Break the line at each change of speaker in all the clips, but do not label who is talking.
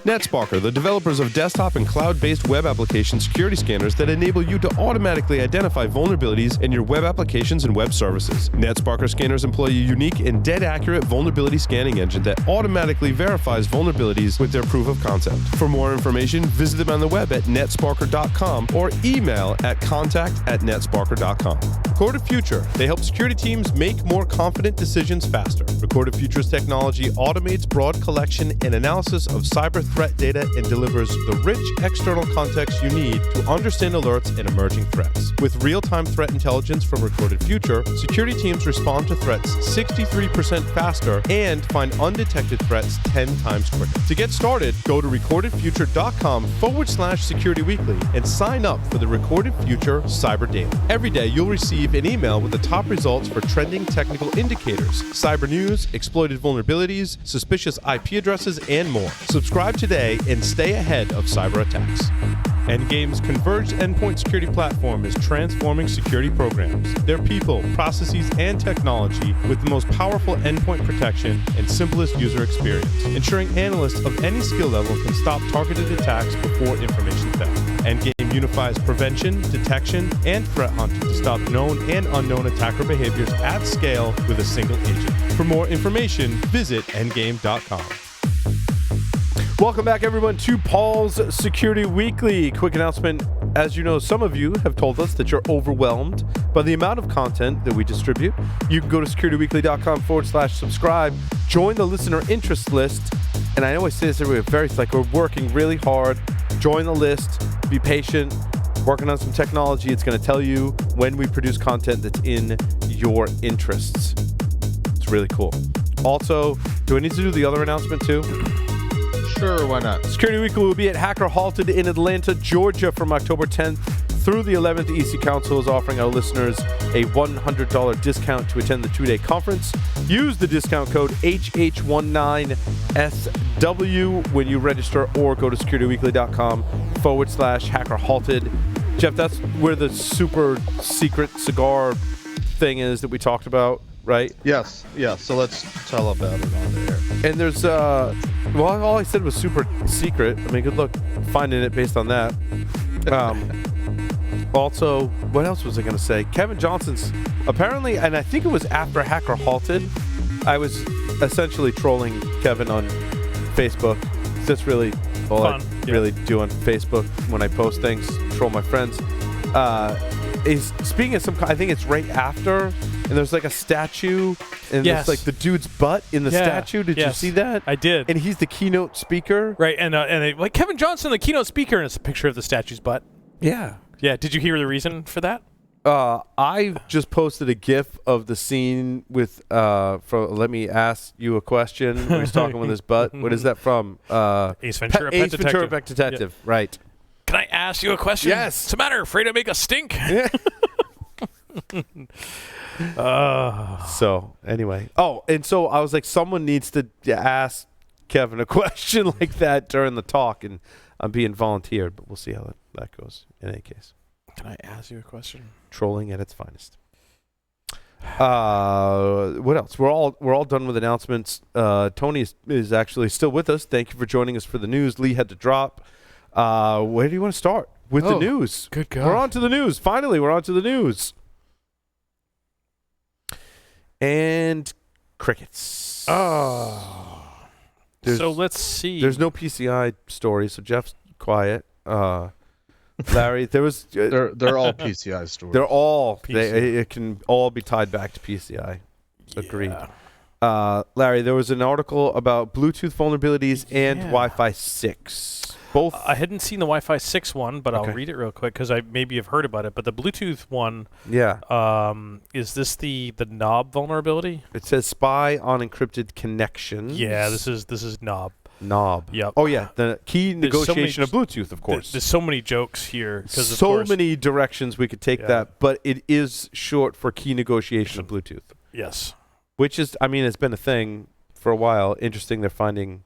NetSparker, the developers of desktop and cloud-based web application security scanners that enable you to automatically identify vulnerabilities in your web applications and web services. NetSparker scanners employ a unique and dead-accurate vulnerability scanning engine that automatically verifies vulnerabilities with their proof of concept. For more information, visit them on the web at netsparker.com or email at contact@netsparker.com. Recorded Future. They help security teams make more confident decisions faster. Recorded Future's technology automates broad collection and analysis of cyber threat data and delivers the rich external context you need to understand alerts and emerging threats. With real-time threat intelligence from Recorded Future, security teams respond to threats 63% faster and find undetected threats 10 times quicker. To get started, go to recordedfuture.com/securityweekly and sign up for the Recorded Future Cyber Daily. Every day, you'll receive an email with the top results for trending technical indicators, cyber news, exploited vulnerabilities, suspicious IP addresses, and more. Subscribe today and stay ahead of cyber attacks. Endgame's converged endpoint security platform is transforming security programs, their people, processes, and technology with the most powerful endpoint protection and simplest user experience, ensuring analysts of any skill level can stop targeted attacks before information theft. Endgame unifies prevention, detection, and threat hunting to stop known and unknown attacker behaviors at scale with a single agent. For more information, visit endgame.com. Welcome back, everyone, to Paul's Security Weekly. Quick announcement. As you know, some of you have told us that you're overwhelmed by the amount of content that we distribute. You can go to securityweekly.com/subscribe, join the listener interest list. And I always say this everywhere, we're working really hard. Join the list, be patient, working on some technology. It's going to tell you when we produce content that's in your interests. It's really cool. Also, do I need to do the other announcement too?
Sure, why not?
Security Weekly will be at Hacker Halted in Atlanta, Georgia from October 10th through the 11th. The EC Council is offering our listeners a $100 discount to attend the two-day conference. Use the discount code HH19SW when you register or go to securityweekly.com/Hacker Halted. Jeff, that's where the super secret cigar thing is that we talked about, right?
Yes. So let's tell about it on the air.
And there's, all I said was super secret. I mean, good luck finding it based on that. Also, what else was I going to say? Kevin Johnson's apparently, and I think it was after Hacker Halted, I was essentially trolling Kevin on Facebook. That's really all I really do on Facebook when I post things, troll my friends. Is speaking of I think it's right after, and there's like a statue, and it's like the dude's butt in the statue. Did you see that?
I did.
And he's the keynote speaker.
Right, and like Kevin Johnson, the keynote speaker, and it's a picture of the statue's butt.
Yeah.
Yeah, did you hear the reason for that?
I just posted a GIF of the scene with Let Me Ask You a Question when he's talking with his butt. What is that from?
Ace Ventura, Pet
Detective. Yeah. Right.
Can I ask you a question?
Yes.
What's the matter? Afraid to make a stink?
Yeah. So, anyway. Oh, and so I was like, someone needs to ask Kevin a question like that during the talk, and I'm being volunteered, but we'll see how that goes in any case.
Can I ask you a question?
Trolling at its finest. What else? We're all done with announcements. Tony is actually still with us. Thank you for joining us for the news. Lee had to drop. Where do you want to start with the news?
Good God.
We're on to the news. Finally, we're on to the news. And crickets.
Oh. So let's see.
There's no PCI story, so Jeff's quiet. Larry, there was...
they're all PCI stories.
They're all... It can all be tied back to PCI. Agreed.
Yeah.
Larry, there was an article about Bluetooth vulnerabilities and Wi-Fi 6. Both.
I hadn't seen the Wi-Fi 6 one, but I'll read it real quick because I maybe have heard about it. But the Bluetooth one, is this the knob vulnerability?
It says spy on encrypted connections.
Yeah, this is knob.
Knob.
Yep.
Oh yeah, the key negotiation of Bluetooth, of course.
There's so many jokes here.
So many directions we could take that, but it is short for key negotiation of Bluetooth.
Yes.
Which is, I mean, it's been a thing for a while. Interesting, they're finding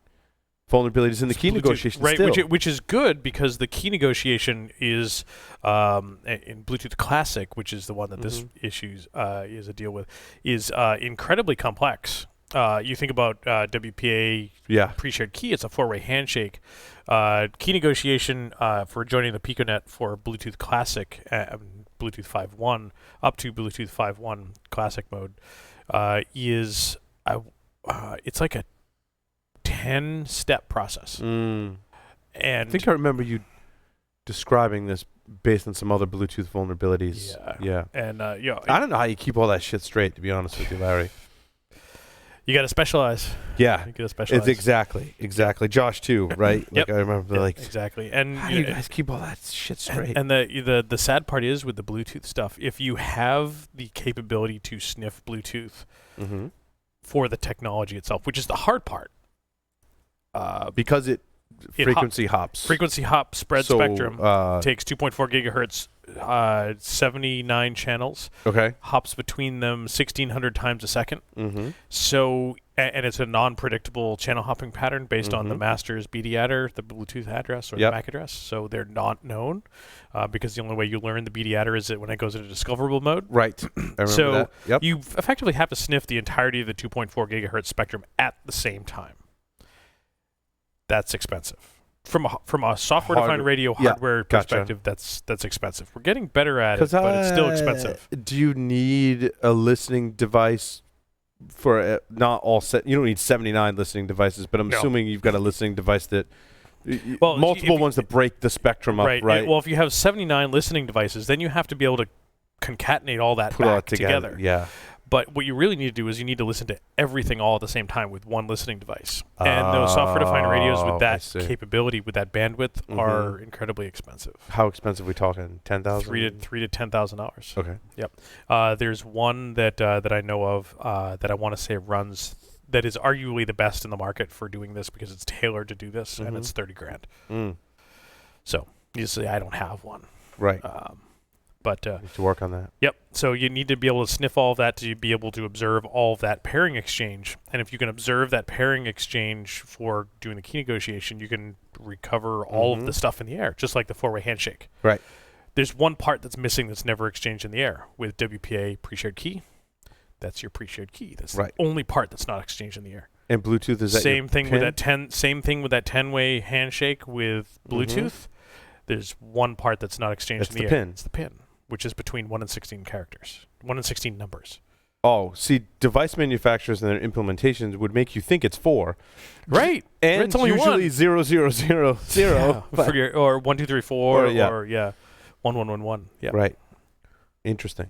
vulnerabilities in the key negotiation still.
Which is good because the key negotiation is in Bluetooth Classic, which is the one that this issue is a deal with, is incredibly complex. you think about WPA pre-shared key, it's a 4-way handshake. Key negotiation for joining the PicoNet for Bluetooth Classic, Bluetooth 5.1 up to Bluetooth 5.1 Classic mode is it's like a 10-step process. And
I think I remember you describing this based on some other Bluetooth vulnerabilities. Yeah.
And I
don't know how you keep all that shit straight, to be honest with you, Larry.
You got to specialize.
Yeah.
You got to specialize.
It's exactly. Josh too, right?
Yep.
I remember
exactly. And
how do you guys keep all that shit straight?
And the sad part is with the Bluetooth stuff, if you have the capability to sniff Bluetooth for the technology itself, which is the hard part.
Because frequency hops.
Frequency hop spread spectrum takes 2.4 gigahertz, 79 channels.
Okay.
Hops between them 1,600 times a second. So, and it's a non-predictable channel hopping pattern based on the master's BD adder, the Bluetooth address, or the MAC address. So they're not known because the only way you learn the BD adder is when it goes into discoverable mode.
Right. I remember that. Yep.
You effectively have to sniff the entirety of the 2.4 gigahertz spectrum at the same time. That's expensive. From a software-defined radio hardware perspective, that's expensive. We're getting better at it, but it's still expensive.
Do you need a listening device for not all set? You don't need 79 listening devices, but I'm assuming you've got a listening device that multiple ones that break the spectrum up, right?
Well, if you have 79 listening devices, then you have to be able to concatenate all that back together.
Yeah.
But what you really need to do is you need to listen to everything all at the same time with one listening device. And those software-defined radios with that capability, with that bandwidth, are incredibly expensive.
How expensive are we talking? $10,000?
$3,000 to $10,000.
Okay.
Yep. There's one that I know of that I want to say runs that is arguably the best in the market for doing this because it's tailored to do this, and it's $30,000. So you say I don't have one.
Right.
But
need to work on that.
Yep. So you need to be able to sniff all of that to be able to observe all of that pairing exchange. And if you can observe that pairing exchange for doing the key negotiation, you can recover all of the stuff in the air, just like the 4-way handshake.
Right.
There's one part that's missing that's never exchanged in the air with WPA pre-shared key. That's your pre-shared key. That's the only part that's not exchanged in the air.
And Bluetooth is that
same thing with that Same thing with that 10-way handshake with Bluetooth. There's one part that's not exchanged in the air. It's the pin, which is between 1 and 16 characters, 1 and 16 numbers.
Oh, see, device manufacturers and their implementations would make you think it's 4.
Right.
And
it's only
usually 0, 0, 0, 0.
Or 1, 2, 3, 4, or 1, 1, 1, 1. Yeah.
Right. Interesting.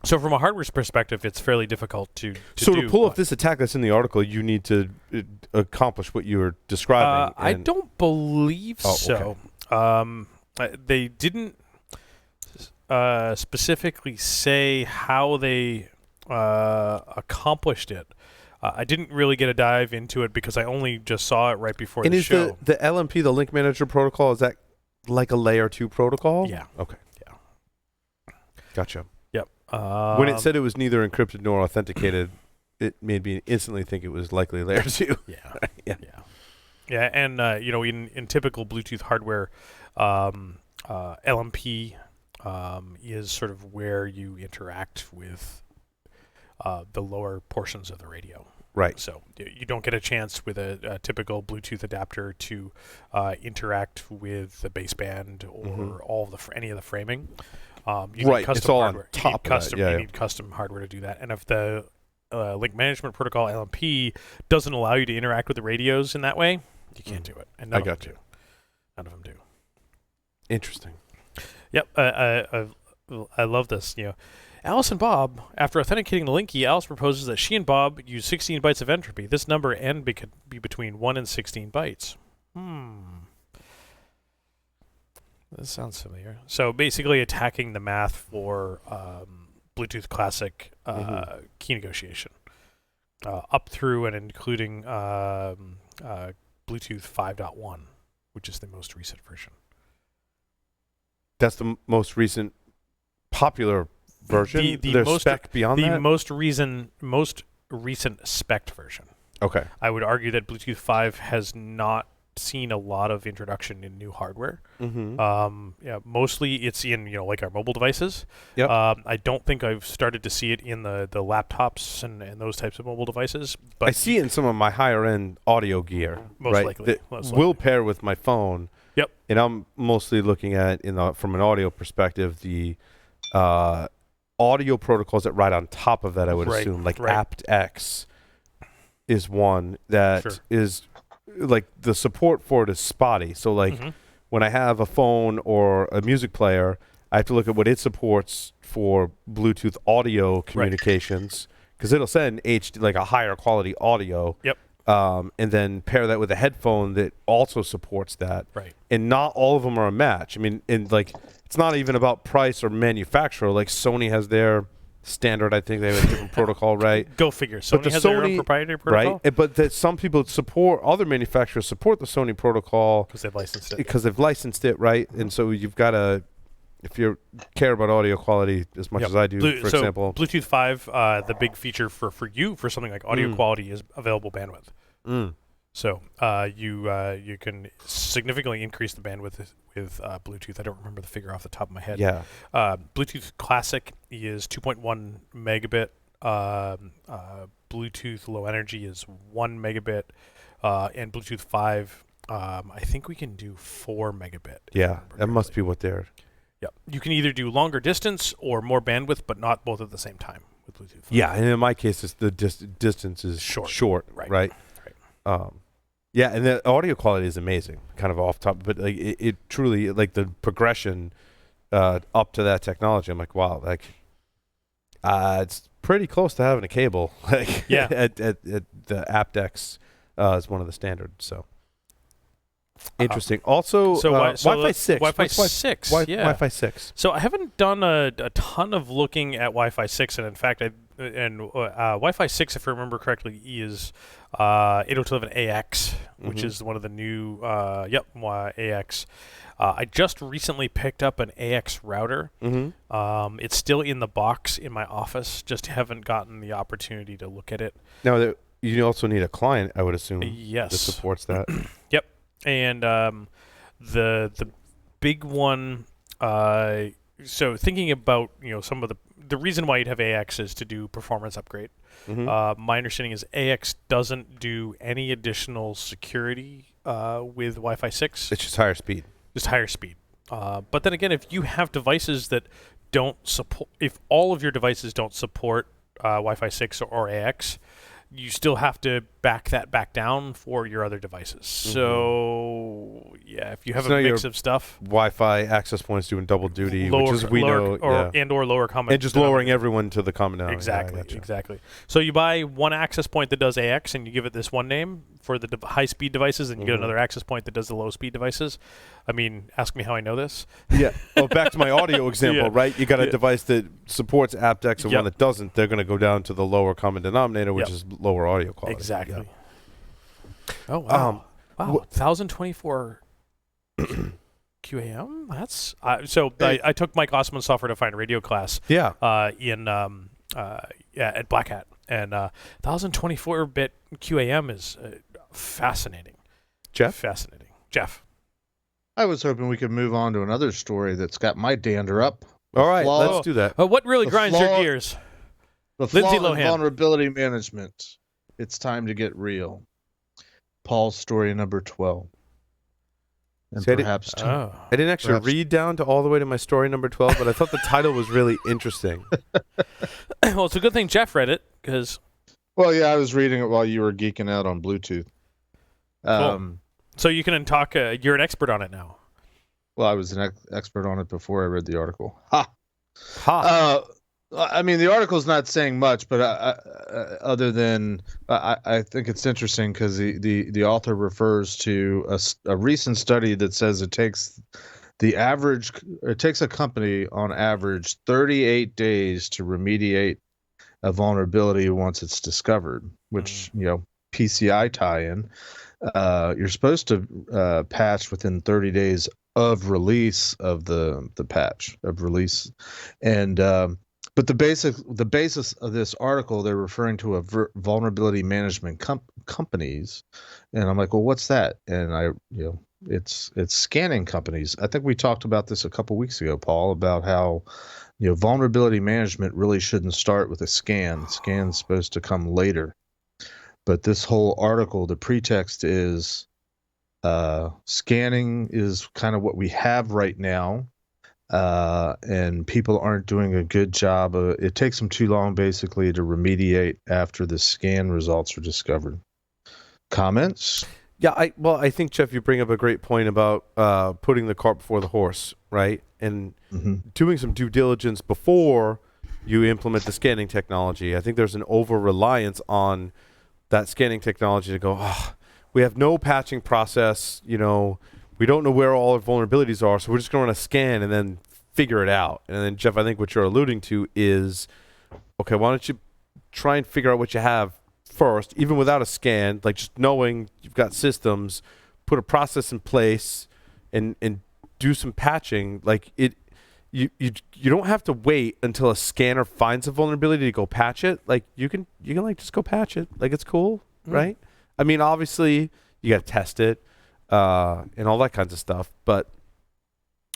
So from a hardware perspective, it's fairly difficult to
So
do,
to pull off this attack that's in the article, you need to accomplish what you were describing.
I don't believe so. Okay. They didn't specifically say how they accomplished it. I didn't really get a dive into it because I only just saw it right before the show.
And is the LMP, the Link Manager Protocol, is that like a layer 2 protocol?
Yeah.
Okay.
Yeah.
Gotcha.
Yep.
When it said it was neither encrypted nor authenticated, it made me instantly think it was likely layer 2.
Yeah. And in typical Bluetooth hardware, LMP is sort of where you interact with the lower portions of the radio.
Right.
So you don't get a chance with a typical Bluetooth adapter to interact with the baseband or all of any of the framing. You need custom
it's all
hardware.
on top of that.
You need custom hardware to do that. And if the Link Management Protocol LMP doesn't allow you to interact with the radios in that way, you can't do it. And none of them do.
Interesting.
Yep. I love this. Alice and Bob, after authenticating the link key, Alice proposes that she and Bob use 16 bytes of entropy. This number n could be between 1 and 16 bytes. This sounds familiar. So basically attacking the math for Bluetooth Classic key negotiation. Up through and including Bluetooth 5.1, which is the most recent version.
That's the most recent popular version?
The most
spec beyond that?
The most recent spec version.
Okay.
I would argue that Bluetooth 5 has not seen a lot of introduction in new hardware.
Mm-hmm.
Yeah, mostly it's in like our mobile devices.
Yep.
I don't think I've started to see it in the laptops and those types of mobile devices. But
I see it in some of my higher end audio gear.
Most
right?
likely.
That
Most
will
likely.
pair with my phone.
Yep.
And I'm mostly looking at from an audio perspective the audio protocols that ride on top of that. I would assume like aptX is one that is like the support for it is spotty. So like when I have a phone or a music player, I have to look at what it supports for Bluetooth audio communications because it'll send HD like a higher quality audio.
Yep.
And then pair that with a headphone that also supports that.
Right.
And not all of them are a match. I mean, and like it's not even about price or manufacturer. Like Sony has their standard. I think they have a different protocol, right?
Go figure. Sony has their own proprietary protocol,
right? But that some people other manufacturers support the Sony protocol
because they've licensed it.
Because they've licensed it, right? And so you've got to, if you care about audio quality as much as I do, for example,
Bluetooth 5, the big feature for something like audio quality is available bandwidth. So you can significantly increase the bandwidth with Bluetooth. I don't remember the figure off the top of my head.
Yeah.
Bluetooth Classic is 2.1 megabit. Bluetooth Low Energy is 1 megabit. And Bluetooth 5, I think we can do 4 megabit.
Yeah, that must be what they're...
Yeah. You can either do longer distance or more bandwidth, but not both at the same time with Bluetooth 5.
Yeah, and in my case, it's the distance is short, right? Yeah, and the audio quality is amazing, kind of off top, but like it truly, like the progression up to that technology, I'm like, wow, like it's pretty close to having a cable. Like, at the aptX is one of the standards, so. Interesting. Also, Wi-Fi 6.
Wi-Fi 6,
Wi-Fi 6.
So I haven't done a ton of looking at Wi-Fi 6, and in fact, Wi-Fi 6, if I remember correctly, is 802.11ax, which is one of the new, AX. I just recently picked up an AX router. It's still in the box in my office, just haven't gotten the opportunity to look at it.
Now, you also need a client, I would assume,
that
supports that.
Yep. And the big one, so thinking about some of the reason why you'd have AX is to do performance upgrade. My understanding is AX doesn't do any additional security with Wi-Fi 6.
It's just higher speed.
Just higher speed. But then again, if you have devices that don't support, if all of your devices don't support Wi-Fi 6 or AX, you still have to back that back down for your other devices. So, yeah, if you have a mix of stuff.
Wi-Fi access points doing double duty,
lower,
which is, we
lower,
know.
Or lower common.
And just lowering everyone to the common denominator.
Exactly. So you buy one access point that does AX and you give it this one name for the high-speed devices, and you get another access point that does the low-speed devices. I mean, ask me how I know this.
Yeah. Well, back to my audio example, right? You got a device that supports aptX and one that doesn't. They're going to go down to the lower common denominator, which is lower audio quality.
Exactly.
Yep.
Oh, wow. Wow. 1024 QAM? That's... I took Mike Osmond's software to find radio class at Black Hat. And 1024-bit QAM is fascinating.
Jeff?
Fascinating. Jeff?
I was hoping we could move on to another story that's got my dander up.
All right, let's do that.
What really grinds your gears?
The
Lindsay
flaw in
Lohan.
vulnerability management. It's time to get real. Paul's story number 12. And
See,
perhaps
I didn't actually read down to all the way to my story number 12, but I thought the title was really interesting.
Well, it's a good thing Jeff read it, because...
Well, yeah, I was reading it while you were geeking out on Bluetooth.
Cool. So you can talk, you're an expert on it now.
Well, I was an expert on it before I read the article. I mean, the article's not saying much, but other than I think it's interesting because the author refers to a recent study that says it takes a company on average 38 days to remediate a vulnerability once it's discovered, which, PCI tie-in. You're supposed to patch within 30 days of release of the patch of release. And But the basis of this article, they're referring to a vulnerability management companies, and I'm like, well, what's that? And it's scanning companies. I think we talked about this a couple weeks ago, Paul, about how vulnerability management really shouldn't start with a scan. Scan's supposed to come later. But this whole article, the pretext is scanning is kind of what we have right now. And people aren't doing a good job. It takes them too long, basically, to remediate after the scan results are discovered. Comments?
Yeah, I think, Jeff, you bring up a great point about putting the cart before the horse, right? And doing some due diligence before you implement the scanning technology. I think there's an over-reliance on that scanning technology to go, we have no patching process, we don't know where all our vulnerabilities are, so we're just going to run a scan and then figure it out. And then, Jeff, I think what you're alluding to is, okay, why don't you try and figure out what you have first, even without a scan, like just knowing you've got systems, put a process in place and do some patching. Like you don't have to wait until a scanner finds a vulnerability to go patch it. Like you can like just go patch it. Like it's cool, right? I mean, obviously you got to test it. And all that kinds of stuff. But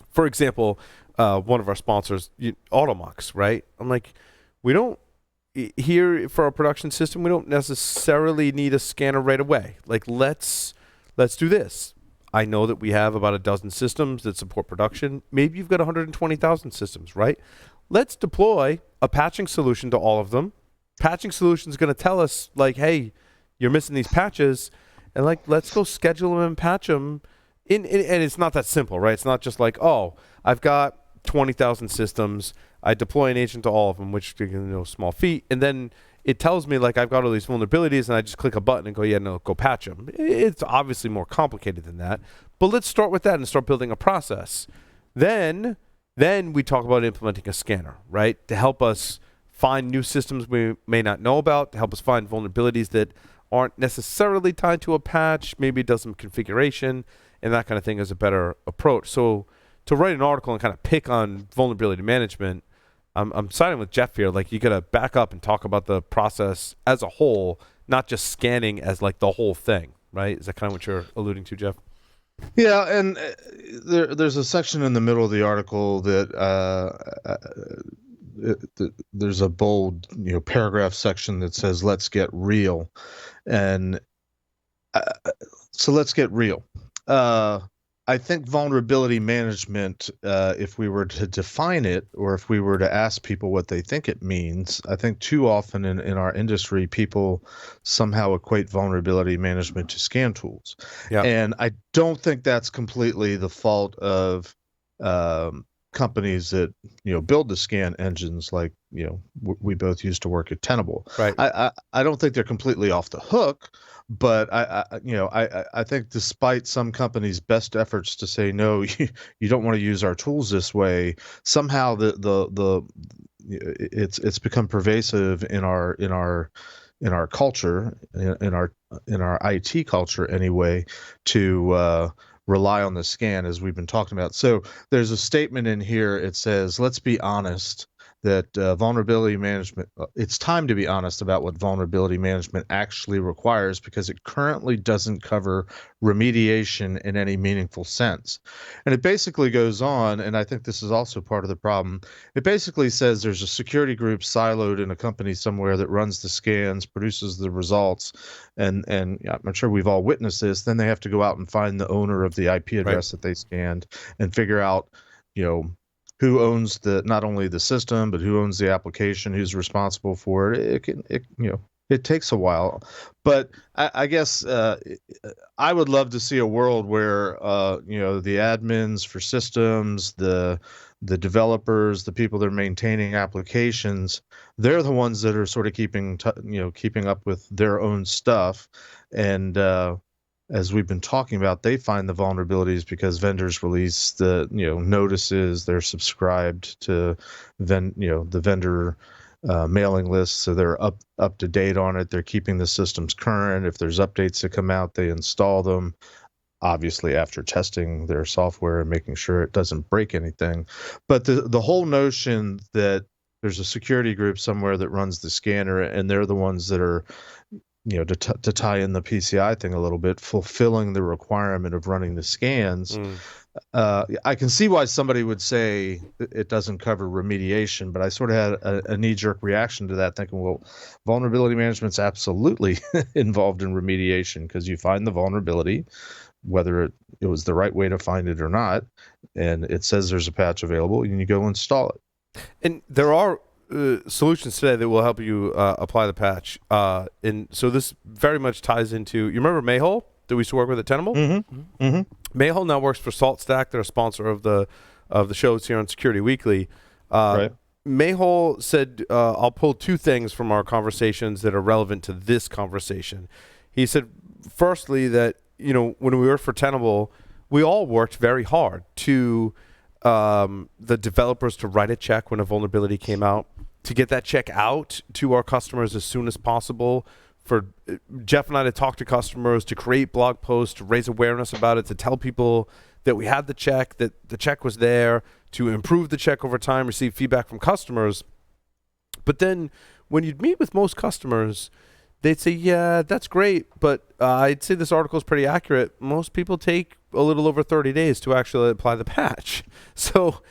for example, one of our sponsors, Automux, right? I'm like, we don't here for our production system, we don't necessarily need a scanner right away. Like let's do this. I know that we have about a dozen systems that support production. Maybe you've got 120,000 systems, right? Let's deploy a patching solution to all of them. Patching solution is going to tell us like, hey, you're missing these patches. And like, let's go schedule them and patch them. And it's not that simple, right? It's not just like, oh, I've got 20,000 systems. I deploy an agent to all of them, which small feat. And then it tells me like I've got all these vulnerabilities, and I just click a button and go, yeah, no, go patch them. It's obviously more complicated than that. But let's start with that and start building a process. Then we talk about implementing a scanner, right? To help us find new systems we may not know about, to help us find vulnerabilities that aren't necessarily tied to a patch. Maybe it does some configuration, and that kind of thing is a better approach. So to write an article and kind of pick on vulnerability management, I'm siding with Jeff here. Like you got to back up and talk about the process as a whole, not just scanning as like the whole thing, right? Is that kind of what you're alluding to, Jeff?
Yeah, and there's a section in the middle of the article that there's a bold paragraph section that says let's get real. And so let's get real. I think vulnerability management, if we were to define it, or if we were to ask people what they think it means, I think too often in our industry, people somehow equate vulnerability management to scan tools.
Yeah.
And I don't think that's completely the fault of companies that build the scan engines, like we both used to work at Tenable.
Right.
I don't think they're completely off the hook, but I think despite some companies' best efforts to say no, you don't want to use our tools this way, somehow it's become pervasive in our culture, in our IT culture anyway, to rely on the scan, as we've been talking about. So there's a statement in here. It says, let's be honest that vulnerability management, it's time to be honest about what vulnerability management actually requires, because it currently doesn't cover remediation in any meaningful sense. And it basically goes on, and I think this is also part of the problem. It basically says there's a security group siloed in a company somewhere that runs the scans, produces the results, and I'm sure we've all witnessed this. Then they have to go out and find the owner of the IP address that they scanned and figure out, who owns not only the system, but who owns the application, who's responsible for it. It takes a while, but I guess I would love to see a world where the admins for systems, the developers, the people that are maintaining applications, they're the ones that are sort of keeping up with their own stuff, and as we've been talking about, they find the vulnerabilities because vendors release the notices. They're subscribed to the vendor mailing list, so they're up to date on it. They're keeping the systems current. If there's updates that come out, they install them, obviously after testing their software and making sure it doesn't break anything. But the whole notion that there's a security group somewhere that runs the scanner, and they're the ones that are, to tie in the PCI thing a little bit, fulfilling the requirement of running the scans. I can see why somebody would say it doesn't cover remediation, but I sort of had a knee-jerk reaction to that, thinking, well, vulnerability management's absolutely involved in remediation, because you find the vulnerability, whether it was the right way to find it or not, and it says there's a patch available, and you go install it.
And there are solutions today that will help you apply the patch. And so this very much ties into, you remember Mayhole that we used to work with at Tenable? Mayhole now works for SaltStack. They're a sponsor of the shows here on Security Weekly.
Right.
Mayhole said, I'll pull two things from our conversations that are relevant to this conversation. He said, firstly, that when we worked for Tenable, we all worked very hard to the developers to write a check when a vulnerability came out, to get that check out to our customers as soon as possible, for Jeff and I to talk to customers, to create blog posts, to raise awareness about it, to tell people that we had the check, that the check was there, to improve the check over time, receive feedback from customers. But then when you'd meet with most customers, they'd say, yeah, that's great, but I'd say this article is pretty accurate. Most people take a little over 30 days to actually apply the patch. So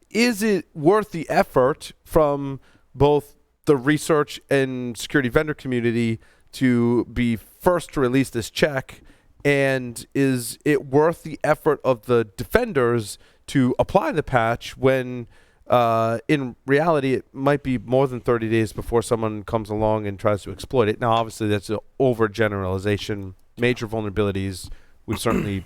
is it worth the effort from both the research and security vendor community to be first to release this check? And is it worth the effort of the defenders to apply the patch when in reality it might be more than 30 days before someone comes along and tries to exploit it? Now, obviously, that's an overgeneralization. Major vulnerabilities, we've certainly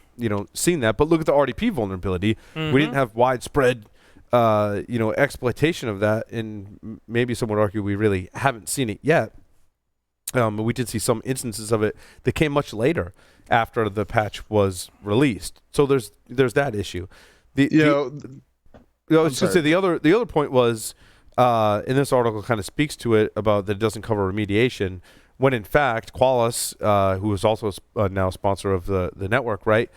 seen that. But look at the RDP vulnerability. We didn't have widespread exploitation of that, and maybe some would argue we really haven't seen it yet. But we did see some instances of it that came much later after the patch was released. So there's that issue. I was going to say the other point was, and this article kind of speaks to it, about that it doesn't cover remediation, when in fact Qualys, who is also now a sponsor of the network, right?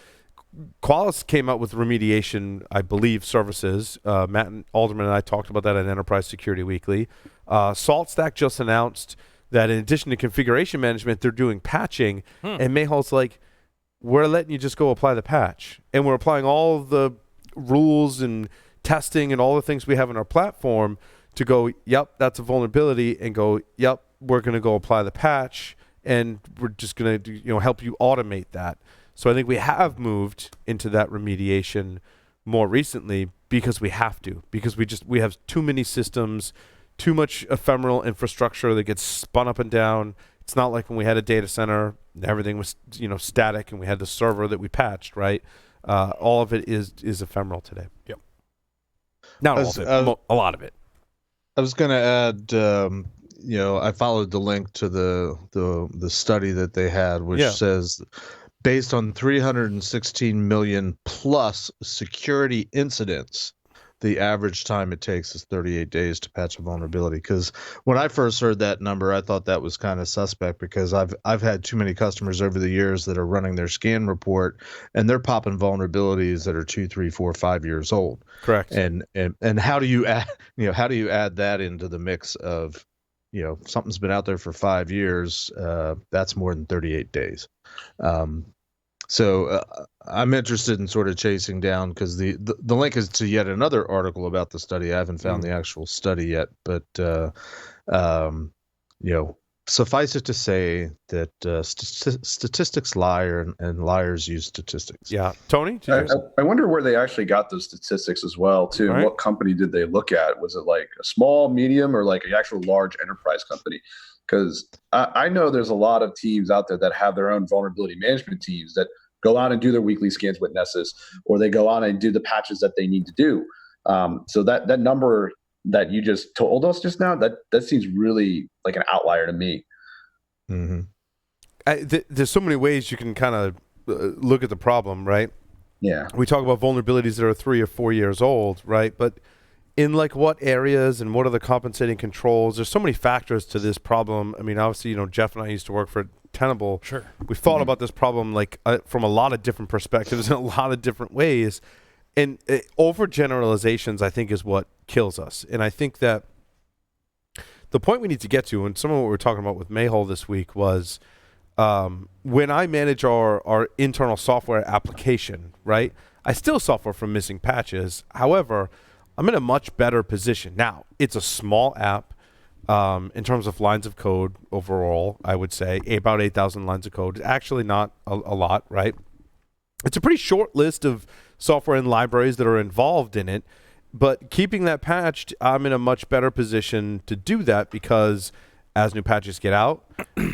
Qualys came out with remediation, I believe, services. Matt and Alderman and I talked about that at Enterprise Security Weekly. SaltStack just announced that in addition to configuration management, they're doing patching. And Mayhole's like, we're letting you just go apply the patch. And we're applying all of the rules and testing and all the things we have in our platform to go, yep, that's a vulnerability, and go, yep, we're going to go apply the patch, and we're just going to help you automate that. So I think we have moved into that remediation more recently because we have to, because we have too many systems, too much ephemeral infrastructure that gets spun up and down. It's not like when we had a data center, everything was static, and we had the server that we patched, right? All of it is ephemeral today.
Yep.
Not all of it, a lot of it.
I was going to add, I followed the link to the study that they had, which says, based on 316 million plus security incidents, the average time it takes is 38 days to patch a vulnerability. Because when I first heard that number, I thought that was kind of suspect, because I've had too many customers over the years that are running their scan report, and they're popping vulnerabilities that are 2, 3, 4, 5 years old.
Correct.
And how do you add that into the mix of, something's been out there for 5 years? That's more than 38 days. So I'm interested in sort of chasing down, because the link is to yet another article about the study. I haven't found the actual study yet, but suffice it to say that statistics lie, and liars use statistics.
Yeah, Tony.
I wonder where they actually got those statistics as well, too. Right. What company did they look at? Was it like a small, medium, or like an actual large enterprise company? Because I know there's a lot of teams out there that have their own vulnerability management teams that go out and do their weekly scans with Nessus, or they go on and do the patches that they need to do. So that number that you just told us just now, that seems really like an outlier to me.
Mm-hmm.
There's so many ways you can kind of look at the problem, right?
Yeah.
We talk about vulnerabilities that are 3 or 4 years old, right? But in like what areas and what are the compensating controls? There's so many factors to this problem. I mean, obviously, Jeff and I used to work for Tenable.
Sure.
We thought about this problem from a lot of different perspectives in a lot of different ways. And overgeneralizations, I think, is what kills us. And I think that the point we need to get to, and some of what we were talking about with Mayhole this week was when I manage our internal software application, right? I still suffer from missing patches. However, I'm in a much better position. Now, it's a small app in terms of lines of code overall, I would say. About 8,000 lines of code. Actually not a lot, right? It's a pretty short list of software and libraries that are involved in it. But keeping that patched, I'm in a much better position to do that because as new patches get out,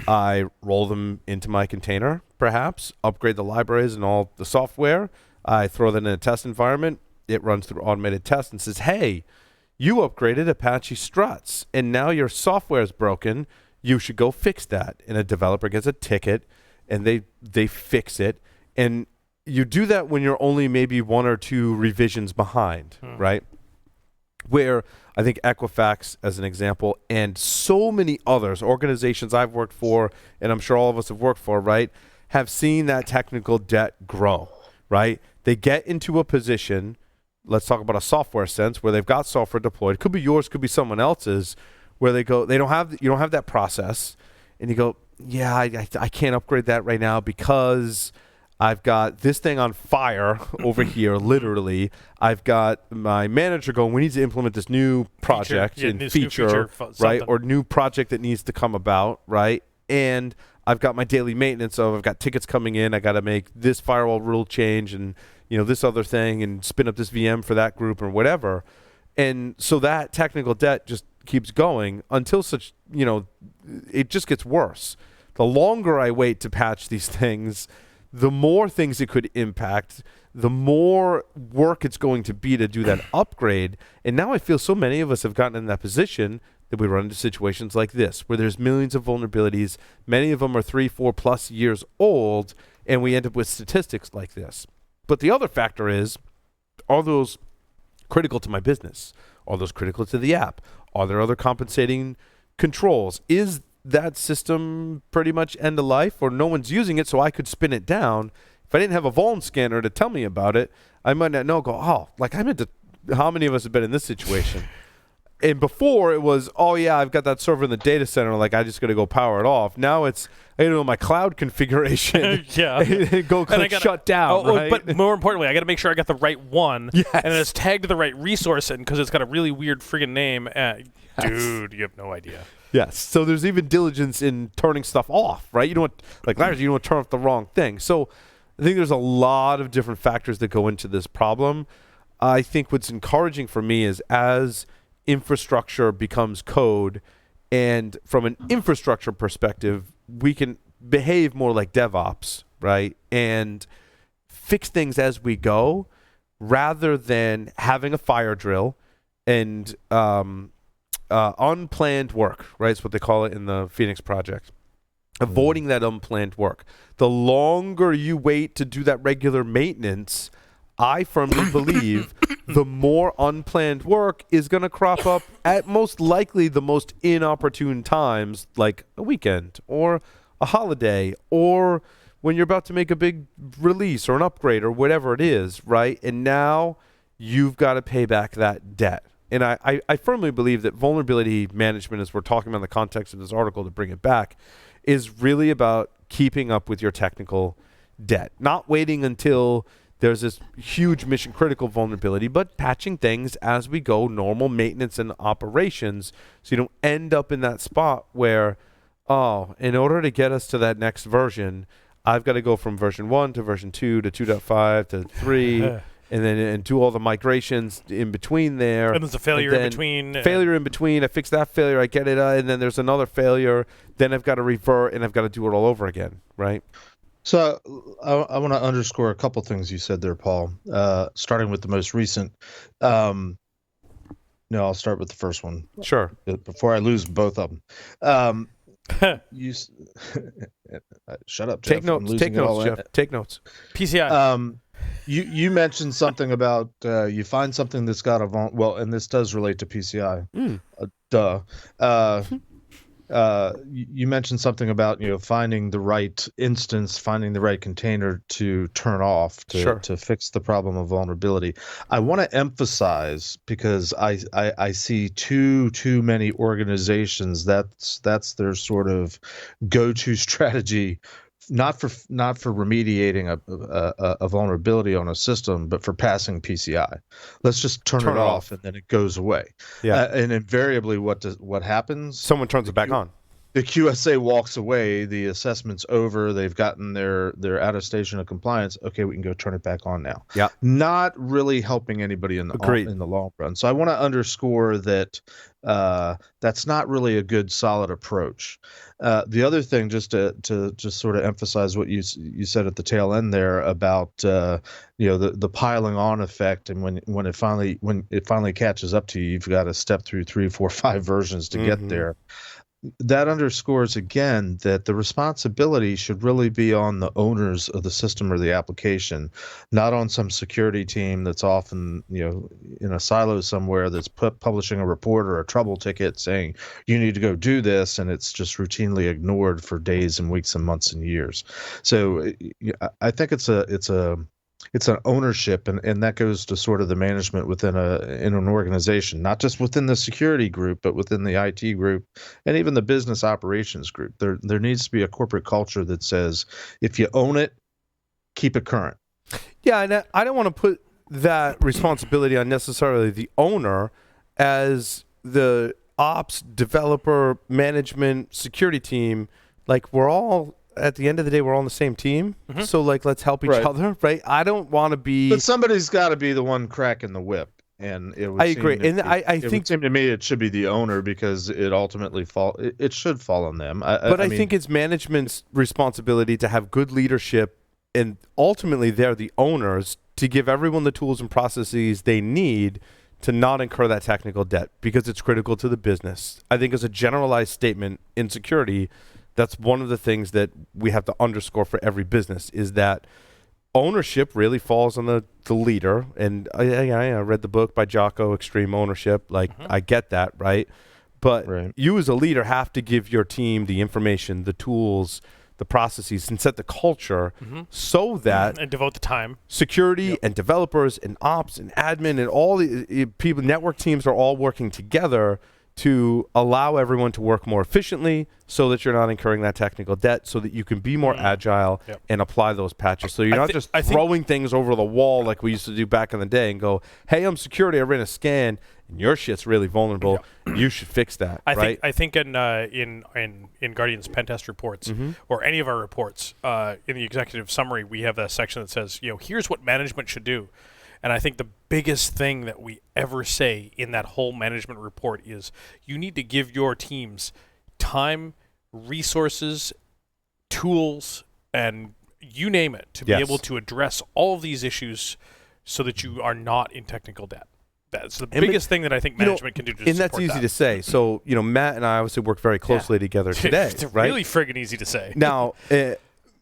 I roll them into my container, perhaps, upgrade the libraries and all the software. I throw that in a test environment. It runs through automated tests and says, hey, you upgraded Apache struts, and now your software is broken. You should go fix that. And a developer gets a ticket, and they fix it. And you do that when you're only maybe 1 or 2 revisions behind, right? Where I think Equifax, as an example, and so many others, organizations I've worked for, and I'm sure all of us have worked for, right, have seen that technical debt grow, right? They get into a position, let's talk about a software sense, where they've got software deployed. Could be yours, could be someone else's, where they go, you don't have that process, and you go, yeah, I can't upgrade that right now because I've got this thing on fire over here, literally. I've got my manager going, we need to implement this new project feature, right? Or new project that needs to come about, right? And I've got my daily maintenance, so I've got tickets coming in. I got to make this firewall rule change and this other thing and spin up this VM for that group or whatever. And so that technical debt just keeps going until it just gets worse. The longer I wait to patch these things, the more things it could impact, the more work it's going to be to do that upgrade. And now I feel so many of us have gotten in that position that we run into situations like this, where there's millions of vulnerabilities. Many of them are 3-4+ years old, and we end up with statistics like this. But the other factor is, are those critical to my business? Are those critical to the app? Are there other compensating controls? Is that system pretty much end of life, or no one's using it so I could spin it down? If I didn't have a vuln scanner to tell me about it, I might not know, how many of us have been in this situation? And before it was, oh yeah, I've got that server in the data center, like I just got to go power it off. Now it's, I got to know my cloud configuration.
Yeah.
and go click shut down. Right?
But more importantly, I got to make sure I got the right one.
Yes.
And it's tagged to the right resource, and because it's got a really weird friggin' name. Dude, you have no idea.
Yes. So there's even diligence in turning stuff off, right? You don't want, like Larry, you don't want to turn off the wrong thing. So I think there's a lot of different factors that go into this problem. I think what's encouraging for me is as infrastructure becomes code, and from an infrastructure perspective, we can behave more like DevOps, right? And fix things as we go rather than having a fire drill and unplanned work, right? That's what they call it in the Phoenix project. Avoiding that unplanned work. The longer you wait to do that regular maintenance, I firmly believe the more unplanned work is going to crop up at most likely the most inopportune times, like a weekend or a holiday or when you're about to make a big release or an upgrade or whatever it is, right? And now you've got to pay back that debt. And I firmly believe that vulnerability management, as we're talking about in the context of this article to bring it back, is really about keeping up with your technical debt, not waiting until there's this huge mission critical vulnerability, but patching things as we go, normal maintenance and operations, so you don't end up in that spot where, in order to get us to that next version, I've got to go from version 1 to version 2 to 2.5 to 3 and do all the migrations in between there.
And there's a failure in between.
Failure in between. I fix that failure, I get it, and then there's another failure. Then I've got to revert, and I've got to do it all over again, right?
So I want to underscore a couple things you said there, Paul, starting with the most recent. No, I'll start with the first one.
Sure.
Before I lose both of them. Shut up, Jeff.
Take notes, Jeff. Take notes.
PCI.
You mentioned something about you find something that's got a and this does relate to PCI. you mentioned something about finding the right instance, finding the right container to turn off to fix the problem of vulnerability. I want to emphasize, because I see too many organizations that's their sort of go-to strategy. Not for remediating a vulnerability on a system, but for passing PCI. Let's just turn it off, and then it goes away.
Yeah.
And invariably, what happens?
Someone turns it back on.
The QSA walks away. The assessment's over. They've gotten their attestation of compliance. Okay, we can go turn it back on now.
Yeah.
Not really helping anybody in the long run. So I want to underscore that that's not really a good solid approach. The other thing, just to just sort of emphasize what you said at the tail end there about the piling on effect, and when it finally catches up to you, you've got to step through 3, 4, 5 versions to get there. That underscores again that the responsibility should really be on the owners of the system or the application, not on some security team that's often in a silo somewhere that's publishing a report or a trouble ticket saying you need to go do this, and it's just routinely ignored for days and weeks and months and years. So I think it's an ownership, and that goes to sort of the management within an organization, not just within the security group, but within the IT group and even the business operations group. There needs to be a corporate culture that says, if you own it, keep it current.
Yeah, and I don't want to put that responsibility on necessarily the owner, as the ops, developer, management, security team. Like, we're all, at the end of the day, we're all on the same team. Mm-hmm. So, let's help each other, right? I don't want to be...
But somebody's got to be the one cracking the whip. And I
agree. And I think...
It would seem to me it should be the owner, because it ultimately it should fall on them. I
think it's management's responsibility to have good leadership, and ultimately they're the owners, to give everyone the tools and processes they need to not incur that technical debt, because it's critical to the business. I think as a generalized statement in security, that's one of the things that we have to underscore for every business, is that ownership really falls on the leader. And I read the book by Jocko, Extreme Ownership. I get that, right? But you as a leader have to give your team the information, the tools, the processes, and set the culture so that...
And devote the time.
Security and developers and ops and admin and all the people, network teams are all working together to allow everyone to work more efficiently, so that you're not incurring that technical debt, so that you can be more agile and apply those patches. So you're not just throwing things over the wall like we used to do back in the day and go, hey, I'm security, I ran a scan, and your shit's really vulnerable. You should fix that, right?
I think in Guardian's pen test reports, or any of our reports, in the executive summary, we have a section that says, here's what management should do. And I think the biggest thing that we ever say in that whole management report is you need to give your teams time, resources, tools, and you name it, to be able to address all of these issues so that you are not in technical debt. That's the biggest thing that I think management can do to support that.
And that's easy to say. So, Matt and I obviously work very closely together today.
It's
right?
really friggin' easy to say.
Now,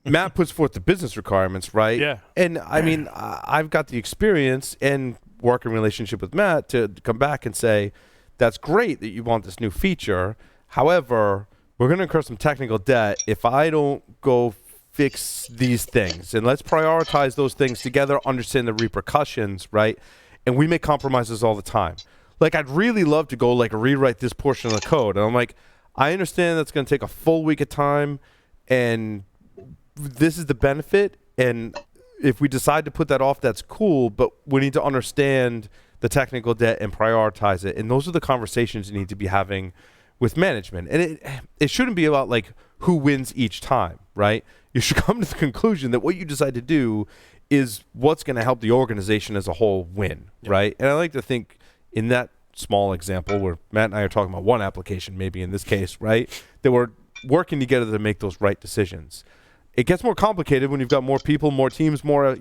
Matt puts forth the business requirements, right?
Yeah.
And I mean, I've got the experience and working relationship with Matt to come back and say, that's great that you want this new feature. However, we're going to incur some technical debt if I don't go fix these things. And let's prioritize those things together, understand the repercussions, right? And we make compromises all the time. I'd really love to go rewrite this portion of the code. And I'm like, I understand that's going to take a full week of time, and this is the benefit, and if we decide to put that off, that's cool, but we need to understand the technical debt and prioritize it. And those are the conversations you need to be having with management. And it shouldn't be about who wins each time, right? You should come to the conclusion that what you decide to do is what's going to help the organization as a whole win, right? And I like to think in that small example where Matt and I are talking about one application, maybe in this case, right, that we're working together to make those right decisions. It gets more complicated when you've got more people, more teams, more,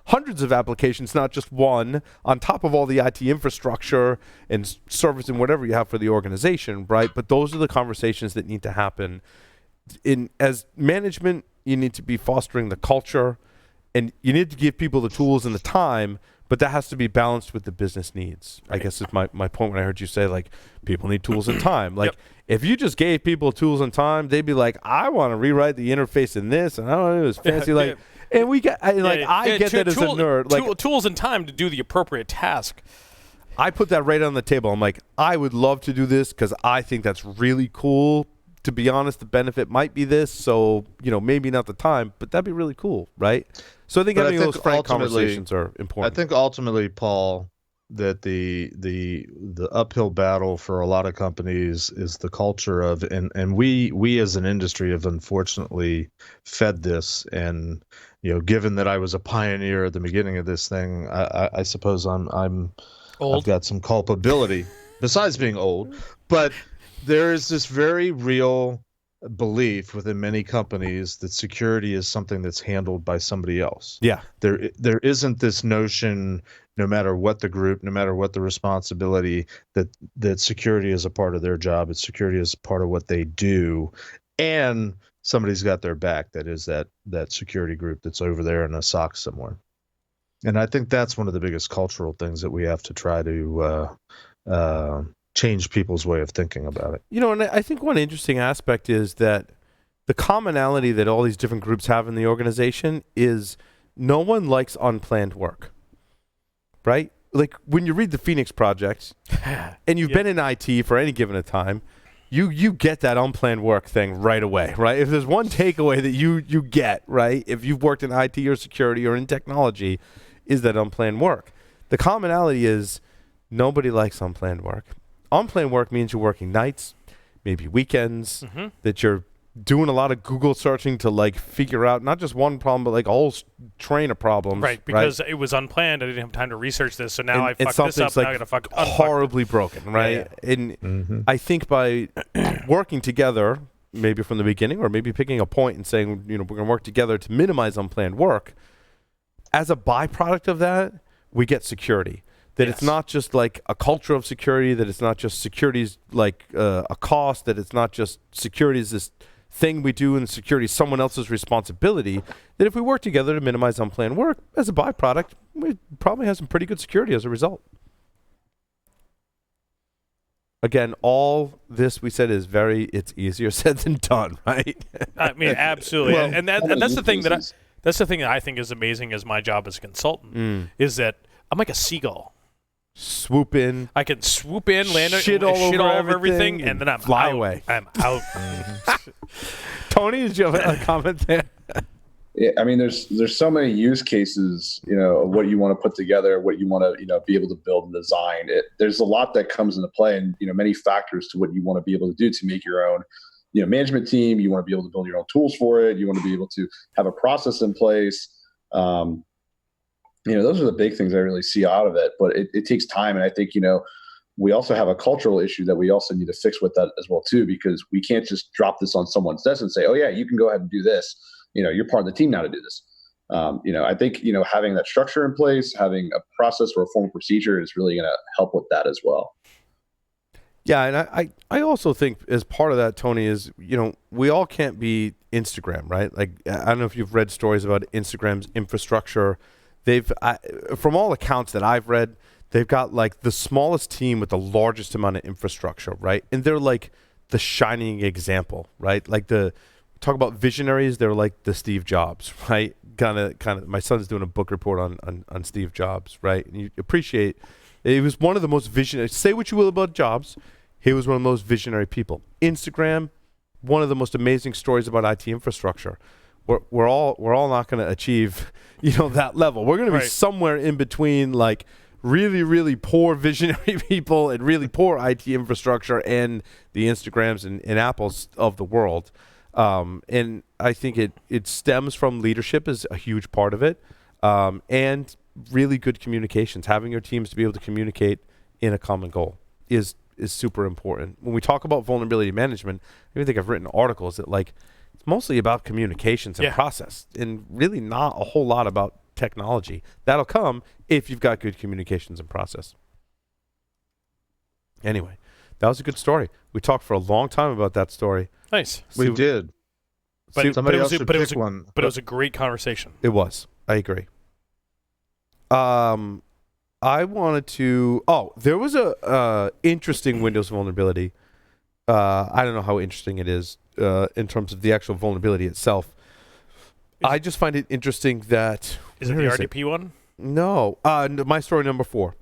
hundreds of applications, not just one, on top of all the IT infrastructure and service and whatever you have for the organization, right? But those are the conversations that need to happen. As management, you need to be fostering the culture, and you need to give people the tools and the time, but that has to be balanced with the business needs. Right. I guess is my point when I heard you say, people need tools and time. If you just gave people tools and time, they'd be like, I want to rewrite the interface in this, and I don't know, it was fancy. Like, and we get, I get that as a nerd. Like,
tools and time to do the appropriate task.
I put that right on the table. I'm like, I would love to do this because I think that's really cool. To be honest, the benefit might be this, so maybe not the time, but that'd be really cool, right? So I think having those frank conversations are important.
I think ultimately, Paul, that the uphill battle for a lot of companies is the culture of, and we as an industry have unfortunately fed this, and given that I was a pioneer at the beginning of this thing, I suppose I'm
old.
I've got some culpability besides being old, but there is this very real belief within many companies that security is something that's handled by somebody else.
Yeah.
There isn't this notion, no matter what the group, no matter what the responsibility, that security is a part of their job, it's security is part of what they do, and somebody's got their back. That is that security group that's over there in a SOC somewhere. And I think that's one of the biggest cultural things that we have to try to change people's way of thinking about it.
And I think one interesting aspect is that the commonality that all these different groups have in the organization is no one likes unplanned work, right? Like when you read the Phoenix Project and you've been in IT for any given time, you get that unplanned work thing right away, right? If there's one takeaway that you get, right, if you've worked in IT or security or in technology, is that unplanned work. The commonality is nobody likes unplanned work. Unplanned work means you're working nights, maybe weekends, that you're doing a lot of Google searching to like figure out not just one problem, but like a whole train of problems.
Right, because it was unplanned. I didn't have time to research this, so now I fucked this up.
Like
now I got to
horribly broken, right? Yeah. And I think by working together, maybe from the beginning, or maybe picking a point and saying, we're going to work together to minimize unplanned work. As a byproduct of that, we get security. That it's not just like a culture of security, that it's not just security's like a cost, that it's not just security is this thing we do and security is someone else's responsibility, that if we work together to minimize unplanned work, as a byproduct, we probably have some pretty good security as a result. Again, all this we said is it's easier said than done, right?
I mean, absolutely. Well, and that's the thing that's the thing that I think is amazing as my job as a consultant is that I'm like a seagull.
Swoop in.
I can swoop in, land
shit all over everything,
and then I'm
fly
out.
Away.
I'm out.
Tony, did you have a comment there?
Yeah, I mean, there's so many use cases, of what you want to put together, what you want to, be able to build and design. There's a lot that comes into play, and many factors to what you want to be able to do to make your own, management team. You want to be able to build your own tools for it. You want to be able to have a process in place. Those are the big things I really see out of it, but it takes time. And I think, we also have a cultural issue that we also need to fix with that as well, too, because we can't just drop this on someone's desk and say, oh, yeah, you can go ahead and do this. You're part of the team now to do this. I think, having that structure in place, having a process or a formal procedure is really going to help with that as well.
Yeah. And I also think as part of that, Tony, is, we all can't be Instagram, right? Like, I don't know if you've read stories about Instagram's infrastructure. From all accounts that I've read, they've got like the smallest team with the largest amount of infrastructure, right? And they're like the shining example, right? Like talk about visionaries, they're like the Steve Jobs, right? Kind of. My son's doing a book report on Steve Jobs, right? And you appreciate it was one of the most visionary. Say what you will about Jobs, he was one of the most visionary people. Instagram, one of the most amazing stories about IT infrastructure. We're all not going to achieve, that level. We're going to be somewhere in between, like really, really poor visionary people and really poor IT infrastructure and the Instagrams and Apples of the world. And I think it stems from leadership is a huge part of it, and really good communications. Having your teams to be able to communicate in a common goal is super important. When we talk about vulnerability management, I even think I've written articles that like. It's mostly about communications and process, and really not a whole lot about technology. That'll come if you've got good communications and process. Anyway, that was a good story. We talked for a long time about that story.
Nice.
We did.
But it was a great conversation.
It was. I agree. I wanted to... there was a interesting Windows vulnerability I don't know how interesting it is in terms of the actual vulnerability itself. I just find it interesting that...
Is it the RDP one?
No. My story number 4.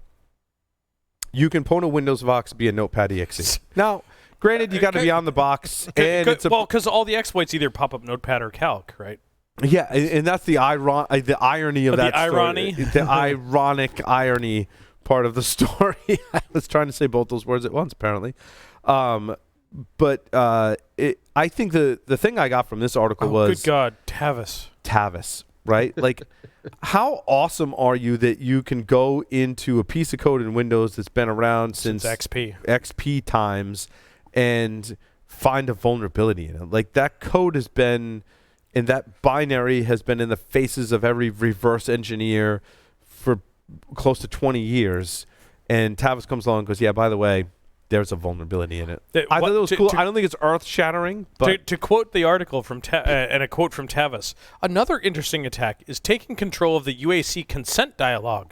You can pwn a Windows Vox via Notepad exe. Now, granted, you got to be on the box.
Because all the exploits either pop up Notepad or Calc, right?
Yeah, and that's the irony of that story.
Irony?
The ironic irony part of the story. I was trying to say both those words at once, apparently. But I think the thing I got from this article was...
Good God, Tavis,
right? Like, how awesome are you that you can go into a piece of code in Windows that's been around since XP times and find a vulnerability in it? Like, that code has been... And that binary has been in the faces of every reverse engineer for close to 20 years. And Tavis comes along and goes, yeah, by the way, there's a vulnerability in it. I thought it was cool. I don't think it's earth-shattering. But
to quote the article from and a quote from Tavis, another interesting attack is taking control of the UAC consent dialog.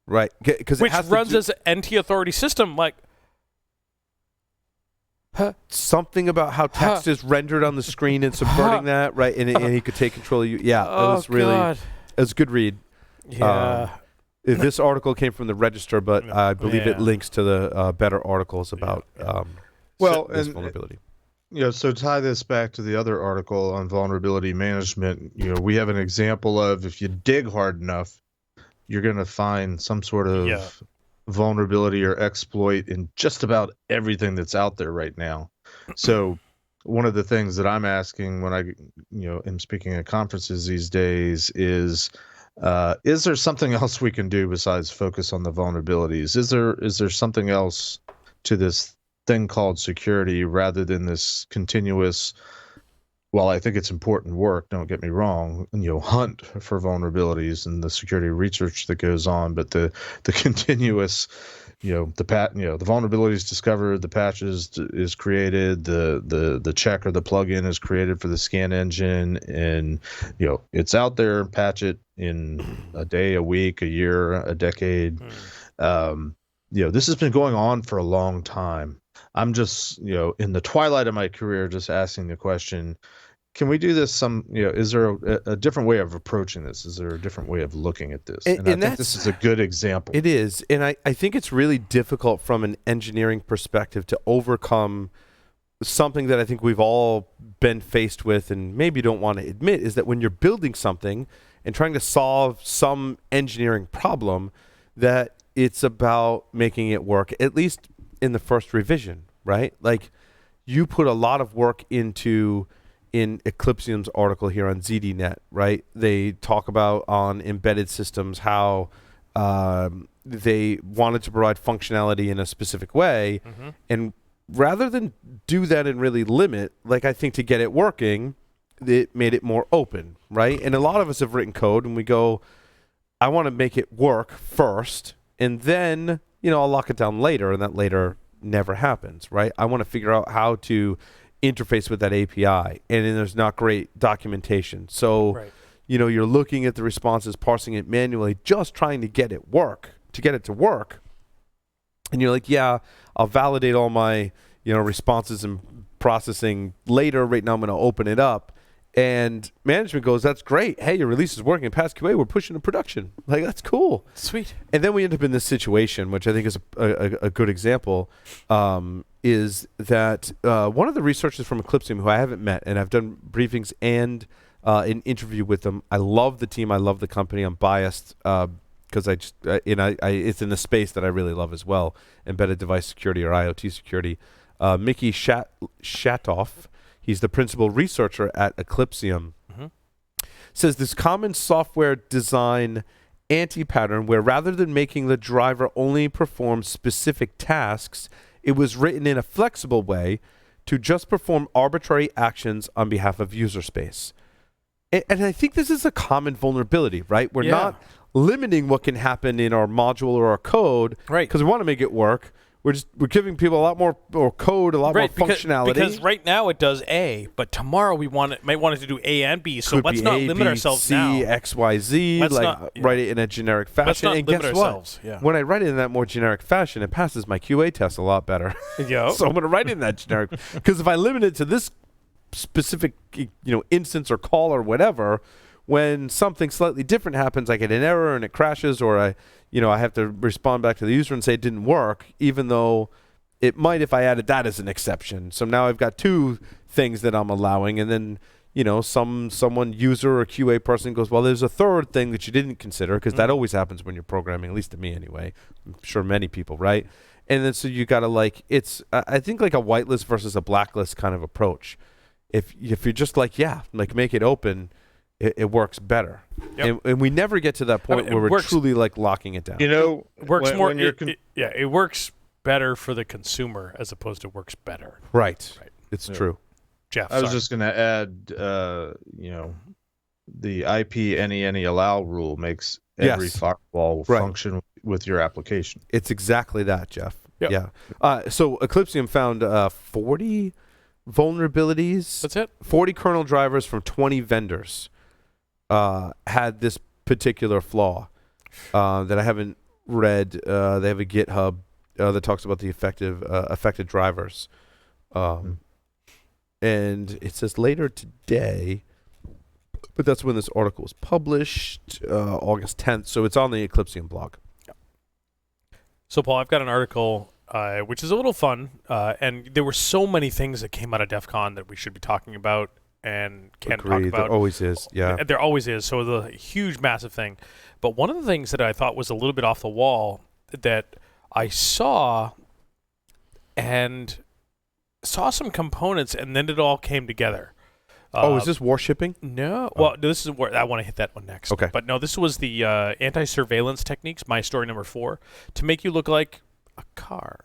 Right.
Which runs as an NT-authority system, like...
Something about how text is rendered on the screen and subverting that, right? And he could take control of you. Yeah, it was really...
God.
It was a good read.
Yeah.
This article came from the Register, but I believe it links to the better articles about this vulnerability.
So tie this back to the other article on vulnerability management. We have an example of if you dig hard enough, you're going to find some sort of vulnerability or exploit in just about everything that's out there right now. So one of the things that I'm asking when I am speaking at conferences these days is there something else we can do besides focus on the vulnerabilities? Is there something else to this thing called security rather than this continuous, while I think it's important work, don't get me wrong, hunt for vulnerabilities and the security research that goes on, but the continuous, the vulnerabilities discovered, the patches is created, the check or the plugin is created for the scan engine, and it's out there. Patch it in a day, a week, a year, a decade. This has been going on for a long time. I'm just, in the twilight of my career, just asking the question, can we do this is there a different way of approaching this? Is there a different way of looking at this? And I think this is a good example.
It is. And I think it's really difficult from an engineering perspective to overcome something that I think we've all been faced with and maybe don't want to admit, is that when you're building something and trying to solve some engineering problem, that it's about making it work, at least in the first revision, right? Like, you put a lot of work into... In Eclipsium's article here on ZDNet, right? They talk about on embedded systems how they wanted to provide functionality in a specific way. Mm-hmm. And rather than do that and really limit, like, I think to get it working, it made it more open, right? And a lot of us have written code and we go, I want to make it work first, and then, I'll lock it down later, and that later never happens, right? I want to figure out how to interface with that API, and then there's not great documentation. So, you're looking at the responses, parsing it manually, just trying to get it to work. And you're like, yeah, I'll validate all my, responses and processing later. Right now, I'm going to open it up. And management goes, that's great. Hey, your release is working. Past QA, we're pushing to production. Like, that's cool.
Sweet.
And then we end up in this situation, which I think is a good example, is that one of the researchers from Eclipsium, who I haven't met, and I've done briefings and an interview with them. I love the team. I love the company. I'm biased because it's in the space that I really love as well, embedded device security or IoT security. Mickey Shatoff, he's the principal researcher at Eclipsium, says this common software design anti-pattern where rather than making the driver only perform specific tasks, it was written in a flexible way to just perform arbitrary actions on behalf of user space. And I think this is a common vulnerability, right? We're not limiting what can happen in our module or our code because we want to make it work. we're giving people a lot more code, a lot more functionality.
Because right now it does A, but tomorrow we might want it to do A and B. So let's not limit ourselves
C,
now.
X, Y, Z. Write it in a generic fashion.
Let's not
and
limit
guess
ourselves.
what?
Yeah.
When I write it in that more generic fashion, it passes my QA test a lot better.
Yo.
So I'm going to write it in that generic. Because if I limit it to this specific instance or call or whatever, when something slightly different happens, I get an error and it crashes, or I have to respond back to the user and say it didn't work, even though it might if I added that as an exception. So now I've got two things that I'm allowing, and then someone user or QA person goes, well, there's a third thing that you didn't consider, because that always happens when you're programming, at least to me anyway. I'm sure many people, right? And then so you got to it's I think like a whitelist versus a blacklist kind of approach. If you're just make it open, it works better. Yep. And we never get to that point where we're truly locking it down.
It works it works better for the consumer as opposed to works better.
Right. It's true.
Jeff,
I was just going to add, the IP any allow rule makes every firewall function with your application.
It's exactly that, Jeff.
Yep.
Yeah. So Eclipsium found 40 vulnerabilities.
That's it?
40 kernel drivers from 20 vendors had this particular flaw that I haven't read. They have a GitHub that talks about the affected drivers. And it says later today, but that's when this article was published, August 10th. So it's on the Eclipsium blog.
So, Paul, I've got an article which is a little fun, and there were so many things that came out of DEF CON that we should be talking about and can talk about.
There always is, yeah.
There always is. So the huge, massive thing. But one of the things that I thought was a little bit off the wall that I saw some components, and then it all came together.
Is this warshipping?
No. Well, this is where I want to hit that one next.
Okay.
But no, this was the anti-surveillance techniques, my story number 4, to make you look like a car.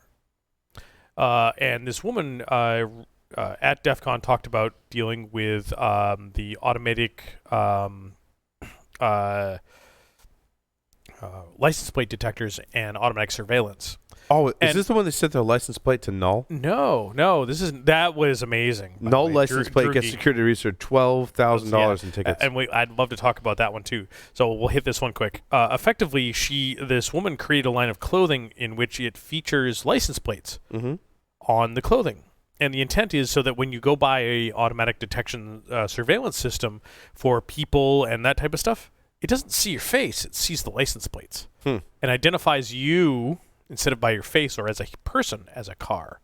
And this woman at DEF CON talked about dealing with the automatic license plate detectors and automatic surveillance.
Oh, is this the one that set their license plate to null?
No. That was amazing.
Null license plate gets security research $12,000 in tickets.
And I'd love to talk about that one too. So we'll hit this one quick. Effectively, this woman created a line of clothing in which it features license plates on the clothing. And the intent is so that when you go buy a automatic detection surveillance system for people and that type of stuff, it doesn't see your face. It sees the license plates and identifies you instead of by your face or as a person, as a car.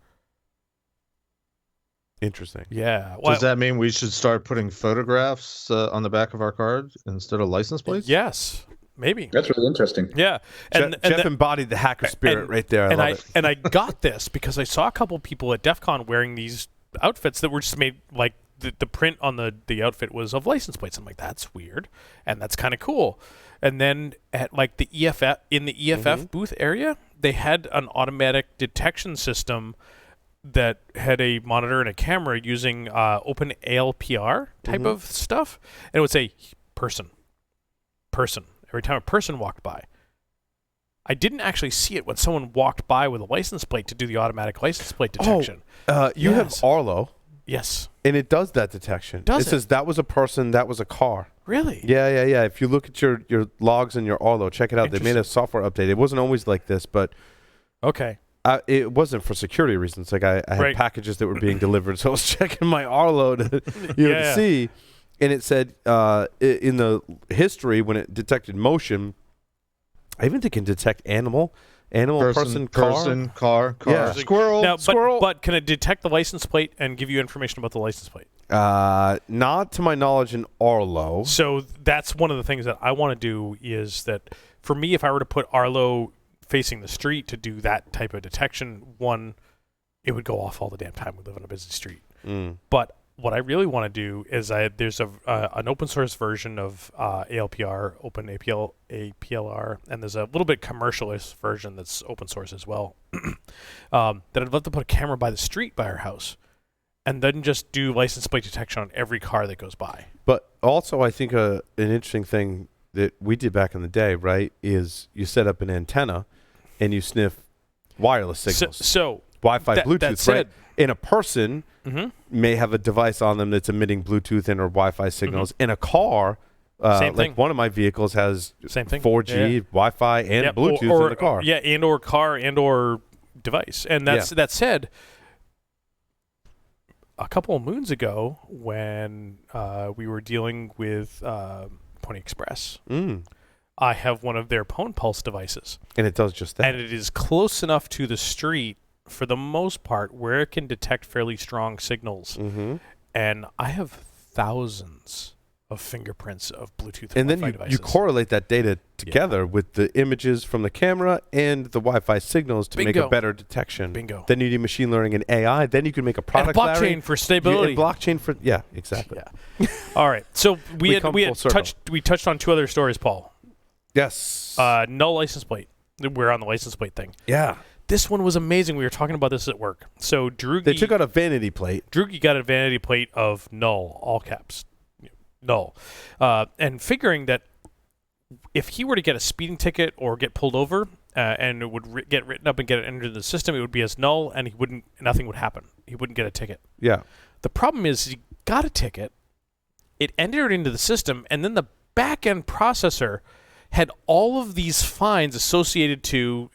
Interesting.
Yeah.
Does that mean we should start putting photographs on the back of our cards instead of license plates?
Yes, maybe.
That's really interesting.
Yeah.
Jeff embodied the hacker spirit right there.
I got this because I saw a couple people at DEF CON wearing these outfits that were just made like the print on the outfit was of license plates. I'm like, that's weird, and that's kind of cool. And then at like the EFF booth area, they had an automatic detection system that had a monitor and a camera using open ALPR type of stuff, and it would say person every time a person walked by. I didn't actually see it when someone walked by with a license plate to do the automatic license plate detection.
You have Arlo.
Yes.
And it does that detection. It says that was a person, that was a car.
Really?
Yeah. If you look at your logs in your Arlo, check it out. They made a software update. It wasn't always like this, but
okay.
It wasn't for security reasons. Like I had packages that were being delivered, so I was checking my Arlo to see, and it said in the history when it detected motion, I even think it can detect animal, person, car,
yeah.
Squirrel.
But can it detect the license plate and give you information about the license plate?
Not to my knowledge in Arlo.
So that's one of the things that I want to do is that for me, if I were to put Arlo facing the street to do that type of detection, it would go off all the damn time. We live on a busy street. But what I really want to do is there's an open source version of ALPR, Open APLR, and there's a little bit commercialist version that's open source as well. That I'd love to put a camera by the street by our house, and then just do license plate detection on every car that goes by.
But also, I think an interesting thing that we did back in the day, right, is you set up an antenna and you sniff wireless signals.
So
Wi-Fi, Bluetooth,
that said,
right? And a person may have a device on them that's emitting Bluetooth and or Wi-Fi signals. In a car,
Same thing.
like one of my vehicles has
Same thing.
4G, Wi-Fi, and Bluetooth in the car.
and/or car and/or device. And that said, a couple of moons ago, when we were dealing with Pony Express, I have one of their Pwn Pulse devices,
and it does just that.
and it is close enough to the street for the most part where it can detect fairly strong signals. And I have thousands of fingerprints of Bluetooth
and then
Wi-Fi devices.
you correlate that data together with the images from the camera and the Wi-Fi signals to make a better detection.
Bingo.
Then you need machine learning and AI. Then you can make a product.
And blockchain for stability.
And blockchain for exactly.
Yeah. All right. So we touched on two other stories, Paul.
Yes.
No license plate. We're on the license plate thing.
Yeah.
This one was amazing. We were talking about this at work. So
they took out a vanity plate.
Drugi got a vanity plate of null, all caps, null, and figuring that if he were to get a speeding ticket or get pulled over and it would get written up and get it entered in the system, it would be as null, and nothing would happen. He wouldn't get a ticket.
Yeah.
The problem is he got a ticket, it entered into the system, and then the back-end processor had all of these fines associated to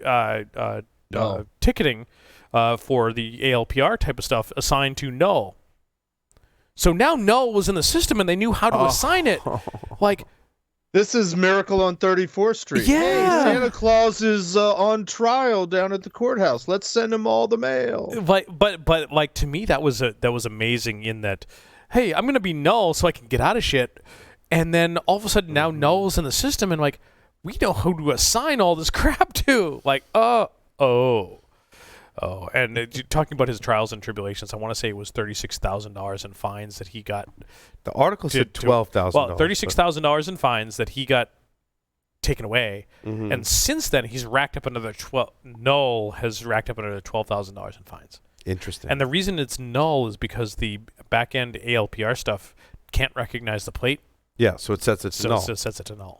ticketing for the ALPR type of stuff assigned to null. So now null was in the system and they knew how to assign it. Like,
this is Miracle on 34th Street.
Yeah.
Hey, Santa Claus is on trial down at the courthouse. Let's send him all the mail.
But like, to me that was amazing in that, hey, I'm gonna be null so I can get out of shit, and then all of a sudden now null's in the system and like, we know who to assign all this crap to. Like, and talking about his trials and tribulations, I want to say it was $36,000 in fines that he got.
The article said $12,000.
Well, $36,000 in fines that he got taken away, and since then he's racked up another null has racked up another $12,000 in fines.
Interesting.
And the reason it's null is because the back end ALPR stuff can't recognize the plate.
Yeah, so it sets it to null.
So it sets it to null.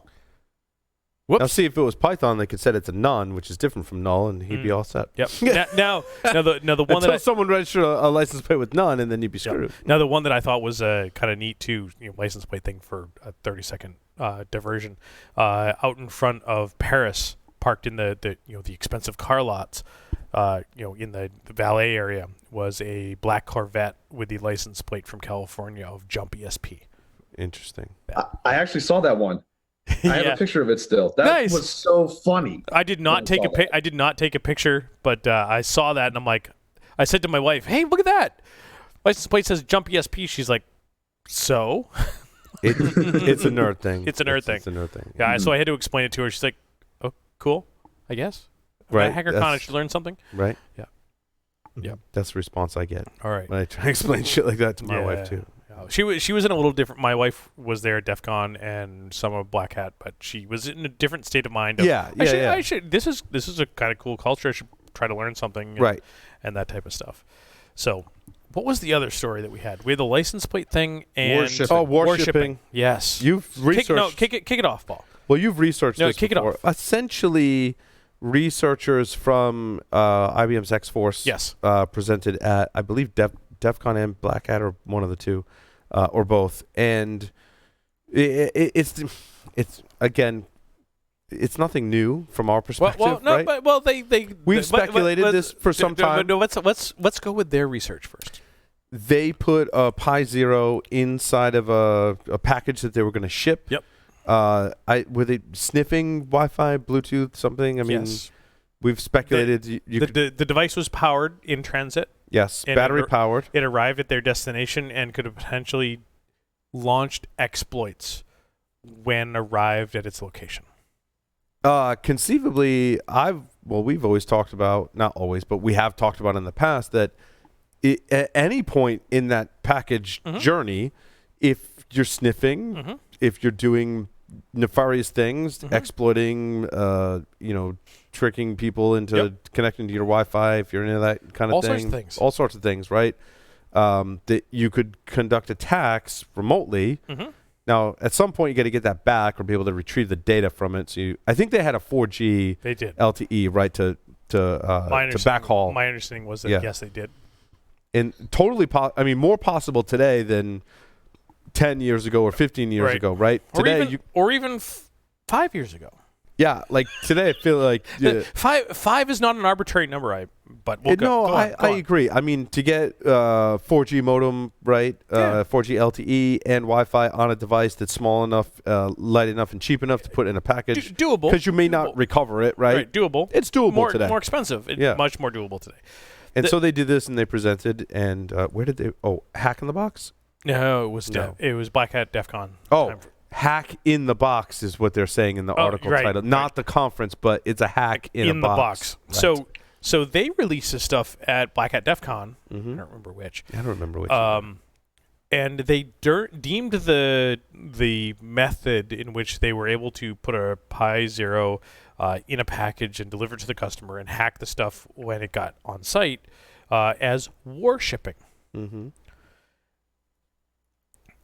Whoops. Now, see, if it was Python, they could set it to none, which is different from null, and he'd be all set.
Yep. now the one
until someone registered a license plate with none, and then you'd be screwed.
Yep. Now the one that I thought was kind of neat too, license plate thing for a 30-second diversion, out in front of Paris, parked in the expensive car lots, in the valet area, was a black Corvette with the license plate from California of Jump ESP.
Interesting.
I actually saw that one. I have a picture of it still. That was so funny.
I did not take a picture, but I saw that and I'm like, I said to my wife, "Hey, look at that! License plate says Jump ESP." She's like, "So?"
It's a nerd thing.
It's a nerd thing.
It's a nerd thing.
Yeah. So I had to explain it to her. She's like, "Oh, cool. I guess."
Right.
At HackerCon, I should learn something.
Right.
Yeah.
Yeah. That's the response I get.
All right.
When I try to explain shit like that to my wife too.
She was in a little different. My wife was there at DEF CON and some of Black Hat, but she was in a different state of mind. I should. This is a kind of cool culture. I should try to learn something. And that type of stuff. So, what was the other story that we had? We had the license plate thing and
warshipping.
Yes,
You've researched.
Kick it off, Paul.
Well, you've researched this
kick
before.
it off.
Essentially, researchers from IBM's X-Force presented at, I believe, DEF CON and Black Hat, or one of the two. Or both, and it's again, it's nothing new from our perspective, right? We've speculated this for some time.
No, let's go with their research first.
They put a Pi Zero inside of a package that they were going to ship.
Yep.
Were they sniffing Wi-Fi, Bluetooth, something? I mean, we've speculated.
The device was powered in transit.
Yes, battery powered.
It arrived at their destination and could have potentially launched exploits when arrived at its location.
Conceivably, we've always talked about, not always, but we have talked about in the past that at any point in that package journey, if you're sniffing, if you're doing nefarious things, exploiting, tricking people into connecting to your Wi-Fi, if you're into that kind of thing. All sorts of things, right? That you could conduct attacks remotely. Now, at some point, you got to get that back or be able to retrieve the data from it. So I think they had a 4G
they did.
LTE, right, to backhaul.
My understanding was that yes, they did.
And totally, more possible today than 10 years ago or 15 years ago, right? Today,
or even 5 years ago.
Yeah, like today, I feel like
five is not an arbitrary number. I agree. I mean, to get 4G modem, right? 4G LTE and Wi-Fi on a device that's small enough, light enough, and cheap enough to put in a package, doable.
Because you may not recover it, right?
Doable.
It's doable today.
More expensive. Much more doable today.
And so they did this, and they presented. And where did they? Oh, Hack in the Box.
No, it was it was Black Hat DEF CON.
Oh. Hack in the box is what they're saying in the article title. Not the conference, but it's a hack in a box.
Right. So they released this stuff at Black Hat DEF CON. I don't remember which.
I don't remember which.
And they deemed the method in which they were able to put a Pi Zero in a package and deliver it to the customer and hack the stuff when it got on site as warshipping.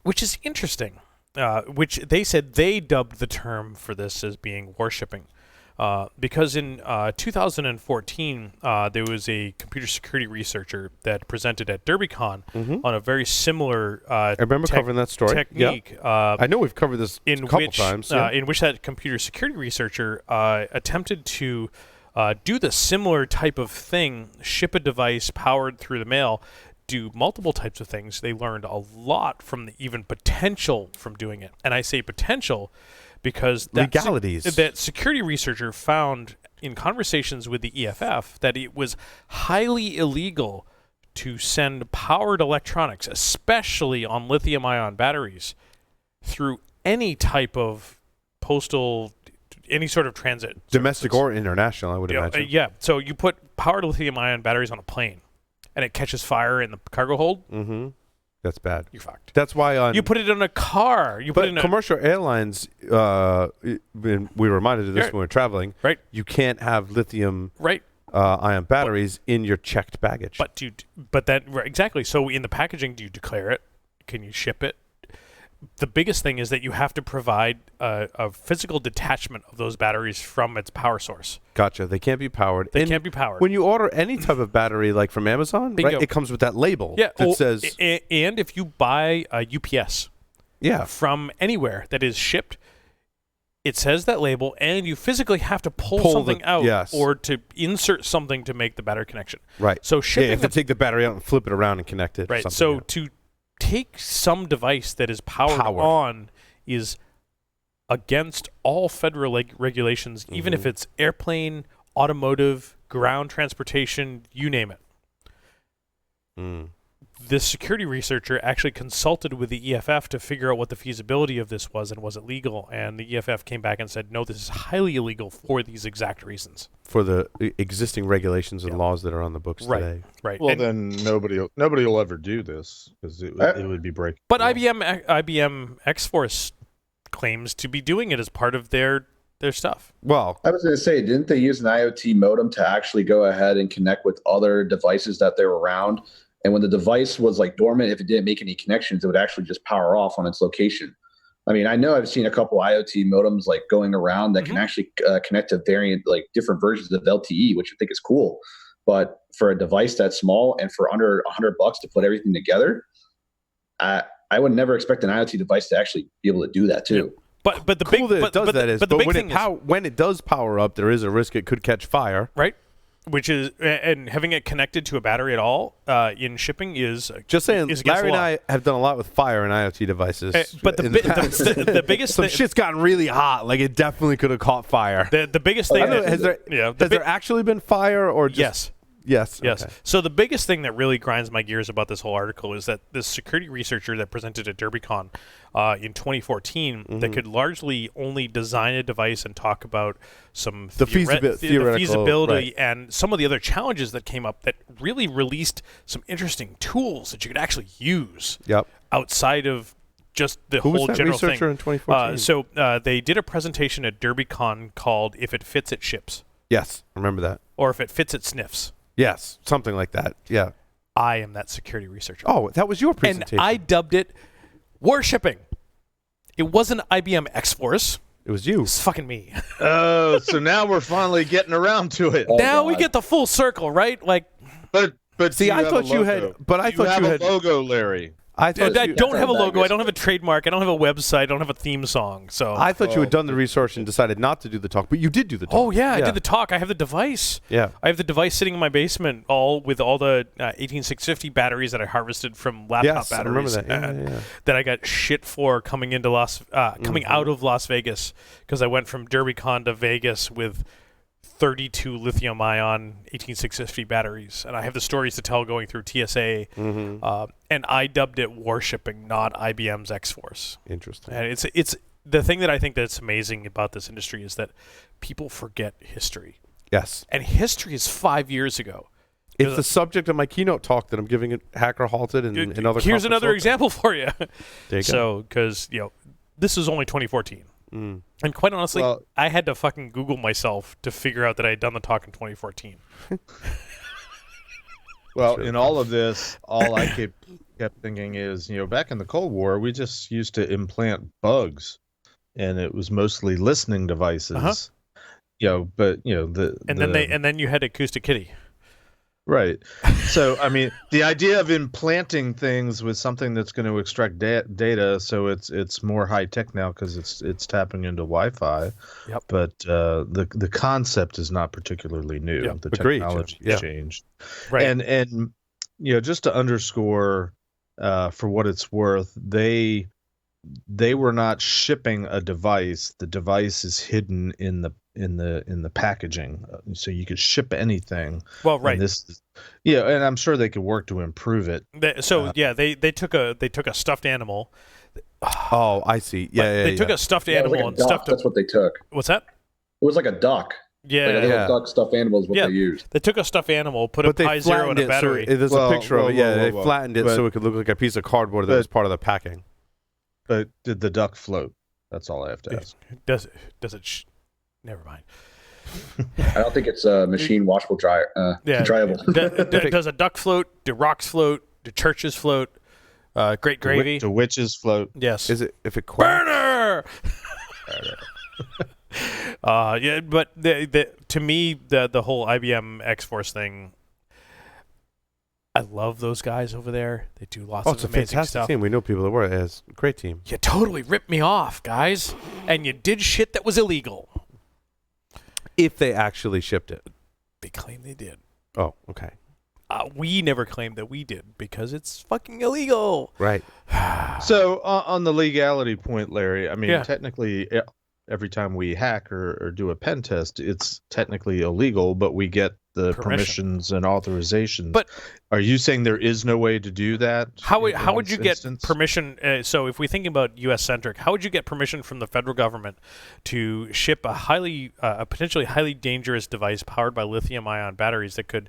Which is interesting. Which they said they dubbed the term for this as being warshipping. Because in 2014, there was a computer security researcher that presented at DerbyCon on a very similar
I remember covering that story.
Technique.
I know we've covered this a couple times.
In which that computer security researcher attempted to do the similar type of thing, ship a device powered through the mail, do multiple types of things. They learned a lot from the even potential from doing it. And I say potential because that security researcher found in conversations with the EFF that it was highly illegal to send powered electronics, especially on lithium-ion batteries, through any type of postal, any sort of transit.
Domestic or international, I would imagine.
So you put powered lithium-ion batteries on a plane, and it catches fire in the cargo hold.
That's bad.
You're fucked.
That's why
you put it in a car.
Commercial airlines. We were reminded of this when we were traveling.
Right.
You can't have lithium ion batteries in your checked baggage.
Exactly. So in the packaging, do you declare it? Can you ship it? The biggest thing is that you have to provide a physical detachment of those batteries from its power source.
Gotcha. They can't be powered.
They can't be powered.
When you order any type of battery, like from Amazon, right, it comes with that label that says...
And if you buy a UPS from anywhere that is shipped, it says that label, and you physically have to pull something out or to insert something to make the battery connection.
Right.
So shipping...
you have to take the battery out and flip it around and connect it.
Right. So to take some device that is powered on is against all federal regulations, even if it's airplane, automotive, ground transportation, you name it. This security researcher actually consulted with the EFF to figure out what the feasibility of this was and was it legal, and the EFF came back and said, no, this is highly illegal for these exact reasons.
For the existing regulations and laws that are on the books today.
Right.
Well, then nobody will ever do this because it would be breaking.
But IBM X-Force claims to be doing it as part of their stuff.
Well, I was going to say, didn't they use an IoT modem to actually go ahead and connect with other devices that they were around? And when the device was like dormant, if it didn't make any connections, it would actually just power off on its location. I mean, I know I've seen a couple IoT modems like going around that can actually connect to different versions of LTE, which I think is cool. But for a device that's small and for under $100 to put everything together, I would never expect an IoT device to actually be able to do that too.
But the cool
when it does power up, there is a risk it could catch fire.
Right. Which is, and having it connected to a battery at all in shipping is
just saying. Larry and I have done a lot with fire and IoT devices.
But the biggest
some shit's gotten really hot. Like it definitely could have caught fire.
The biggest thing
has there actually been fire or just Yes.
Okay. So the biggest thing that really grinds my gears about this whole article is that this security researcher that presented at DerbyCon in 2014 that could largely only design a device and talk about some the feasibility and some of the other challenges that came up that really released some interesting tools that you could actually use outside of just the whole general thing.
Who was that researcher in 2014?
So they did a presentation at DerbyCon called "If It Fits, It Ships."
Yes, I remember that.
Or "If It Fits, It Sniffs."
Yes, something like that. Yeah.
I am that security researcher.
Oh, that was your presentation.
And I dubbed it warshipping. It wasn't IBM X-Force.
It was you.
It's fucking me.
Oh, so now we're finally getting around to it.
Oh,
Now we
God.
get the full circle, right? Like,
But
See,
do
I
have
thought
a
you
logo?
had, but I
Do
thought
have
you
a
had.
logo, Larry.
I thought
I
you,
don't have a
that
logo. I don't have a
business.
trademark. I don't have a website. I don't have a theme song. So.
I thought you had done the research and decided not to do the talk, but you did do the talk.
Oh yeah, I did the talk. I have the device.
Yeah.
I have the device sitting in my basement, all with all the 18650 batteries that I harvested from laptop
Yes, I
batteries.
remember that. Yeah.
That I got shit for coming into coming out of Las Vegas, because I went from DerbyCon to Vegas with 32 lithium-ion 18650 batteries, and I have the stories to tell going through TSA. And I dubbed it warshipping, not IBM's X-Force.
Interesting.
And it's the thing that I think that's amazing about this industry is that people forget history,
Yes.
and history is 5 years ago.
It's the subject of my keynote talk that I'm giving at Hacker Halted and other.
Here's
conference
another
talks.
example for you.
There you go.
So, because this is only 2014. And quite honestly,
Well-
I had to fucking Google myself to figure out that I had done the talk in 2014.
Well, in all of this, all I kept thinking is, back in the Cold War, we just used to implant bugs, and it was mostly listening devices. But
And then you had Acoustic Kitty.
right. So I mean, the idea of implanting things with something that's going to extract data, so it's more high tech now because it's tapping into Wi-Fi.
Yep.
But the concept is not particularly new.
Yeah.
The
Agreed,
technology
yeah.
changed.
Right.
And just to underscore, for what it's worth, they were not shipping a device. The device is hidden in the packaging, so you could ship anything.
Well, right.
And and I'm sure they could work to improve it.
They took a stuffed animal.
Oh, I see. Yeah,
They took a stuffed
Yeah, it was
animal
like a
and
duck.
stuffed
That's what they took.
What's that?
It was like a duck.
Yeah.
Like a little
Yeah.
duck stuffed animal is what
Yeah.
they used.
They took a stuffed animal, put
But
a
they
Pi Zero and
flattened
a
it,
battery.
so there's
Well,
a picture of it. Yeah, they
whoa.
flattened it
But-
so it could look like a piece of cardboard that was part of the packing.
But did the duck float? That's all I have to ask.
Does it? Never mind.
I don't think it's machine washable dryable.
Does a duck float? Do rocks float? Do churches float? Great gravy?
Do witches float?
Yes.
Is it if it quacks?
Burner? Yeah, but to me, the whole IBM X-Force thing, I love those guys over there. They do lots
Oh,
of
it's a
amazing
fantastic
stuff.
team. We know people that work. It's a great team.
You totally ripped me off, guys, and you did shit that was illegal.
If they actually shipped it.
They claim they did.
Oh, okay.
We never claimed that we did because it's fucking illegal.
Right.
So on the legality point, Larry, I mean,
Yeah.
technically, every time we hack or do a pen test, it's technically illegal, but we get the
Permission.
permissions and authorizations.
But-
are you saying there is no way to do that?
How
in
would you
this
get
instance?
permission? So if we think about U.S.-centric, how would you get permission from the federal government to ship a potentially highly dangerous device powered by lithium-ion batteries that could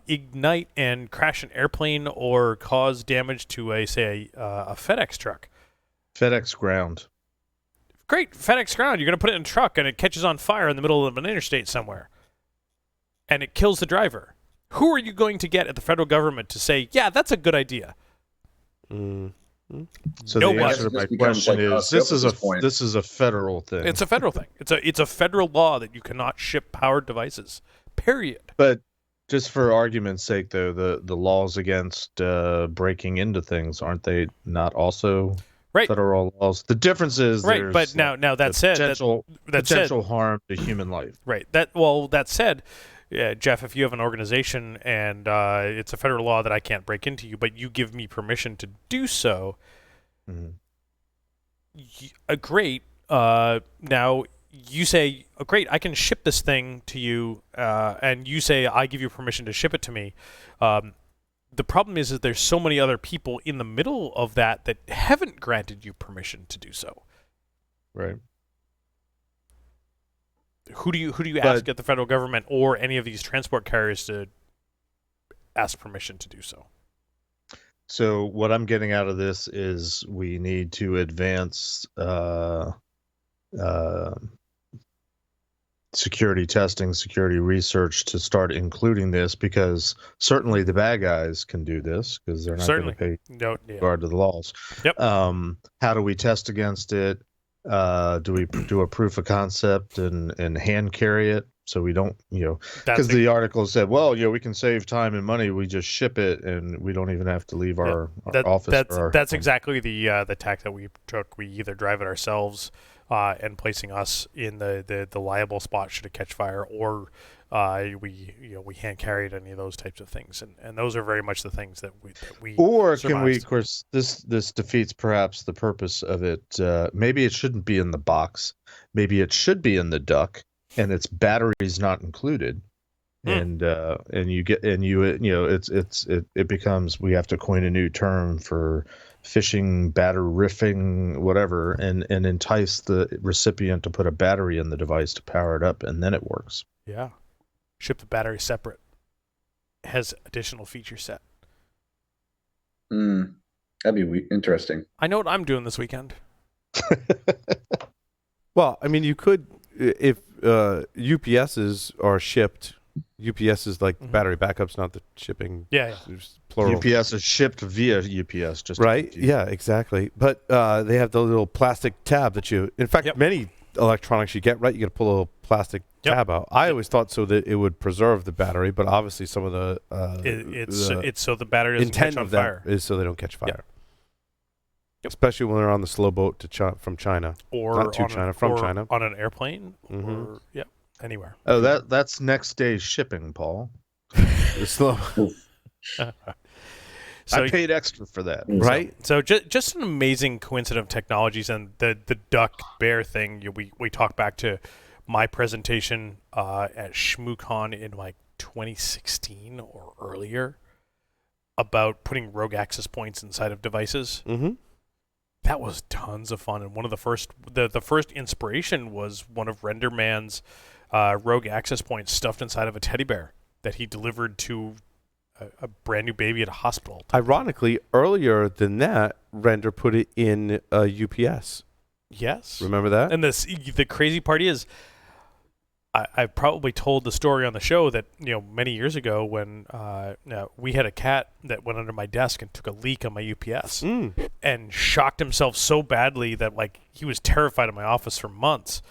ignite and crash an airplane or cause damage to a FedEx truck?
FedEx ground.
Great, FedEx ground. You're going to put it in a truck and it catches on fire in the middle of an interstate somewhere, and it kills the driver. Who are you going to get at the federal government to say, yeah, that's a good idea?
So
No
the
one.
answer to
It
my
just becomes
question
like
is
scope
this
at
is
this point.
this is a federal thing.
It's a federal thing. It's a federal law that you cannot ship powered devices. Period.
But just for argument's sake, though, the laws against breaking into things, aren't they not also
Right.
federal laws? The difference is
Right,
there's,
but now that
the
said,
potential harm to human life.
right. That said, Jeff, if you have an organization and it's a federal law that I can't break into you, but you give me permission to do so,
Mhm.
Great. Now you say, oh, great, I can ship this thing to you, and you say I give you permission to ship it to me. The problem is there's so many other people in the middle of that haven't granted you permission to do so.
Right.
Who do you ask at the federal government or any of these transport carriers to ask permission to do so?
So what I'm getting out of this is we need to advance security testing, security research to start including this, because certainly the bad guys can do this because they're not going to pay
No, yeah.
regard to the laws.
Yep.
How do we test against it? Do we do a proof of concept and hand carry it so we don't,
That's
because the article said, well, we can save time and money. We just ship it and we don't even have to leave our office.
That's exactly the tack that we took. We either drive it ourselves and placing us in the liable spot should it catch fire, or we hand carried any of those types of things, and those are very much the things that we
or
surmised.
can we, of course, this defeats perhaps the purpose of it. Maybe it shouldn't be in the box. Maybe it should be in the duck, and its batteries not included. And you get, and it becomes, we have to coin a new term for phishing, riffing, whatever, and entice the recipient to put a battery in the device to power it up, and then it works.
Yeah. Ship the battery separate. Has additional feature set.
That'd be interesting.
I know what I'm doing this weekend.
Well, I mean, you could, if UPSs are shipped. UPS is like battery backups, not the shipping.
Yeah.
Plural.
UPS is shipped via UPS, just
right. Yeah, exactly. But they have the little plastic tab that you. In fact, many electronics you get, right. You got to pull a little plastic tab out. I always thought so that it would preserve the battery, but obviously some of the
it's so the battery doesn't catch on fire.
Is so they don't catch fire. Especially when they're on the slow boat from China,
or
not to China, from China,
on an airplane, or anywhere.
Oh, that's next day's shipping, Paul.
Slow.
I paid extra for that,
right?
So just an amazing coincidence of technologies, and the duck bear thing. We talk back to my presentation at ShmooCon in like 2016 or earlier about putting rogue access points inside of devices.
Mm-hmm.
That was tons of fun, and one of the first inspiration was one of RenderMan's rogue access points stuffed inside of a teddy bear that he delivered to a brand new baby at a hospital.
Ironically, earlier than that, Render put it in UPS.
Yes.
Remember that?
And the crazy part is, I probably told the story on the show that many years ago when we had a cat that went under my desk and took a leak on my UPS and shocked himself so badly that he was terrified of my office for months.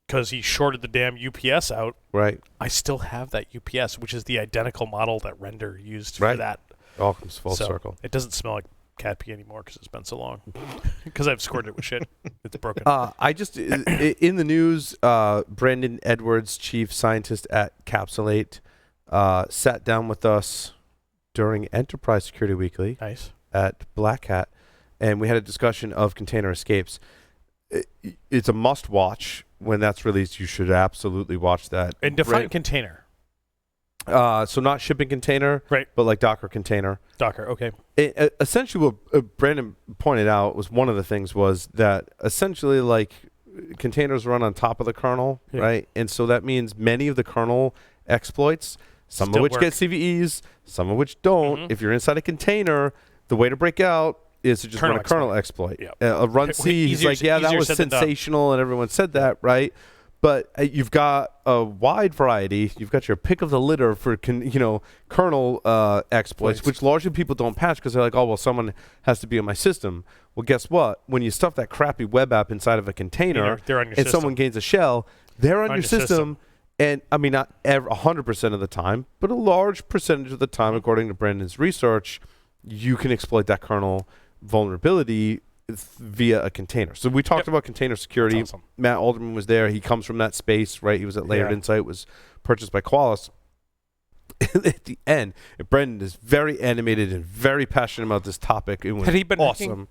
Because he shorted the damn UPS out.
Right.
I still have that UPS, which is the identical model that Render used for that.
It all comes full circle.
It doesn't smell like cat pee anymore because it's been so long. Because I've scored it with shit. It's broken.
I just, in the news, Brandon Edwards, chief scientist at CapitalOne, sat down with us during Enterprise Security Weekly at Black Hat, and we had a discussion of container escapes. It's a must-watch. When that's released, you should absolutely watch that.
And define container.
So not shipping container,
right?
But like Docker container.
Docker, okay.
Essentially, what Brandon pointed out was one of the things was that essentially containers run on top of the kernel, right? And so that means many of the kernel exploits, some of which get CVEs, some of which don't. If you're inside a container, the way to break out is to just run a kernel exploit. Run C, he's like, that was sensational, and everyone said that, right? But you've got a wide variety. You've got your pick of the litter for kernel exploits, which largely people don't patch because they're like, oh, well, someone has to be on my system. Well, guess what? When you stuff that crappy web app inside of a container and someone gains a shell, they're on your system. And I mean, not 100% of the time, but a large percentage of the time, according to Brandon's research, you can exploit that kernel vulnerability via a container. So we talked about container security.
Awesome.
Matt Alderman was there. He comes from that space, right? He was at Layered Insight, was purchased by Qualys. At the end, Brendan is very animated and very passionate about this topic. It was
Had he been
awesome.
hacking?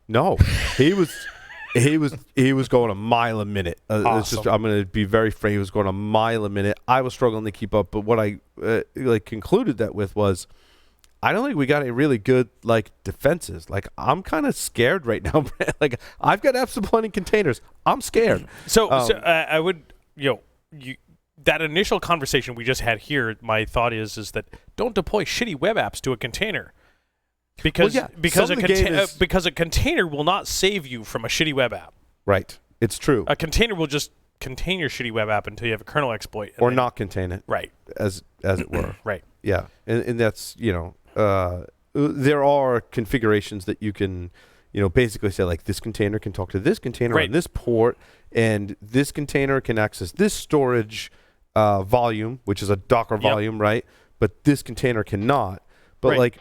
No, he was going a mile a minute.
Awesome.
I'm going to be very frank. He was going a mile a minute. I was struggling to keep up, but what I concluded that with was, I don't think we got a really good defenses. I'm kind of scared right now. I've got apps deploying containers. I'm scared.
So I would that initial conversation we just had here. My thought is that don't deploy shitty web apps to a container because a container will not save you from a shitty web app.
Right. It's true.
A container will just contain your shitty web app until you have a kernel exploit,
or not contain it.
Right.
As it were.
Right.
Yeah. And that's there are configurations that you can basically say like this container can talk to this container on this port, and this container can access this storage volume, which is a Docker volume, right? But this container cannot. But like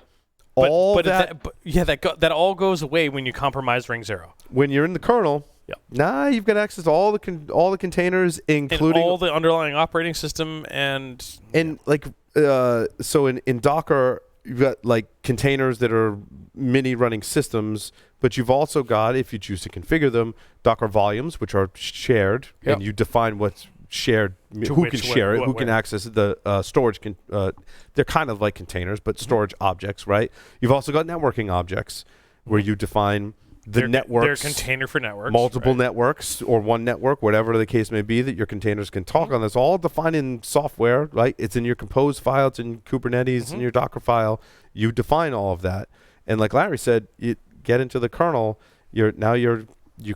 that all goes away when you compromise ring 0.
When you're in the kernel, you've got access to all the containers, including
all the underlying operating system and
like so in Docker you've got like containers that are mini running systems, but you've also got, if you choose to configure them, Docker volumes, which are shared, and you define what's shared, who can share it, who can access it, the storage can. They're kind of like containers, but storage objects, right? You've also got networking objects where you define the networks.
They're container for networks.
Multiple networks or one network, whatever the case may be, that your containers can talk on. That's all defined in software, right? It's in your Compose file. It's in Kubernetes, in your Docker file. You define all of that. And like Larry said, you get into the kernel, you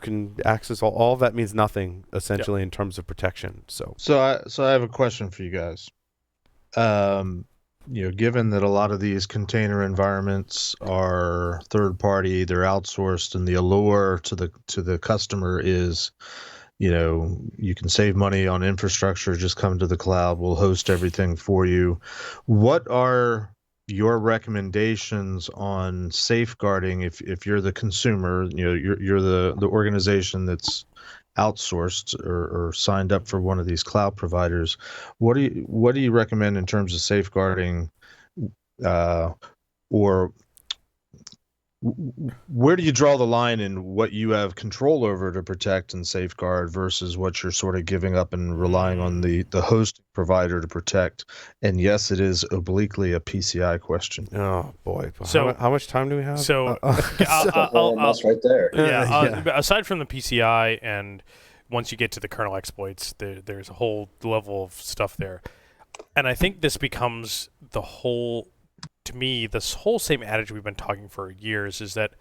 can access all of that. Means nothing, essentially, in terms of protection. So
I have a question for you guys. Given that a lot of these container environments are third party, they're outsourced, and the allure to the customer is, you can save money on infrastructure, just come to the cloud, we'll host everything for you. What are your recommendations on safeguarding if you're the consumer, you're the organization that's outsourced or signed up for one of these cloud providers? What do you recommend in terms of safeguarding, or where do you draw the line in what you have control over to protect and safeguard versus what you're sort of giving up and relying on the host provider to protect? And yes, it is obliquely a PCI question.
Oh boy!
So
how much time do we have?
So
almost right there.
Aside from the PCI, and once you get to the kernel exploits, there's a whole level of stuff there, and I think this becomes to me, this whole same adage we've been talking for years is that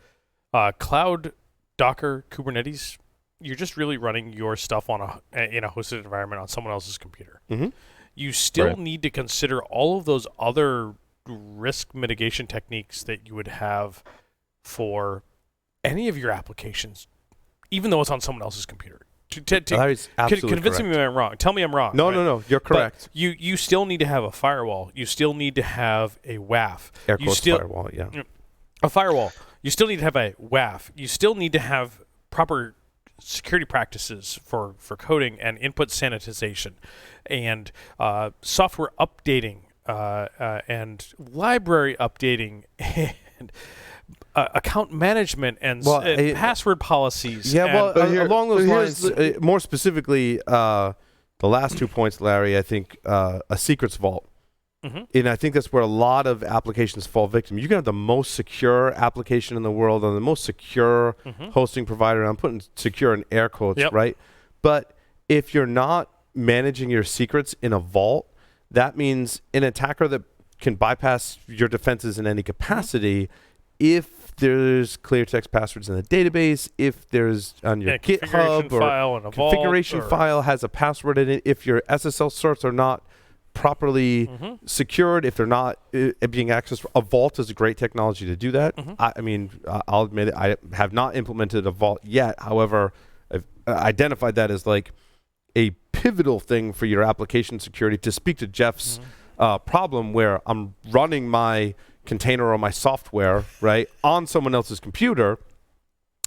cloud, Docker, Kubernetes, you're just really running your stuff in a hosted environment on someone else's computer.
Mm-hmm.
You still need to consider all of those other risk mitigation techniques that you would have for any of your applications, even though it's on someone else's computer.
That is absolutely
convince me I'm wrong. Tell me I'm wrong.
No, you're correct.
But you still need to have a firewall. You still need to have a WAF.
Air quotes firewall, yeah.
A firewall. You still need to have a WAF. You still need to have proper security practices for coding and input sanitization and software updating and library updating and account management and password policies.
Yeah, along those lines, more specifically, the last 2 points, Larry, I think a secrets vault. Mm-hmm. And I think that's where a lot of applications fall victim. You can have the most secure application in the world on the most secure hosting provider. And I'm putting secure in air quotes, right? But if you're not managing your secrets in a vault, that means an attacker that can bypass your defenses in any capacity, if there's clear text passwords in the database, if there's on your GitHub or configuration file has a password in it, if your SSL certs are not properly secured, if they're not being accessed, a vault is a great technology to do that. I mean, I'll admit it, I have not implemented a vault yet. However, I've identified that as like a pivotal thing for your application security. To speak to Jeff's problem where I'm running my container or my software, right, on someone else's computer,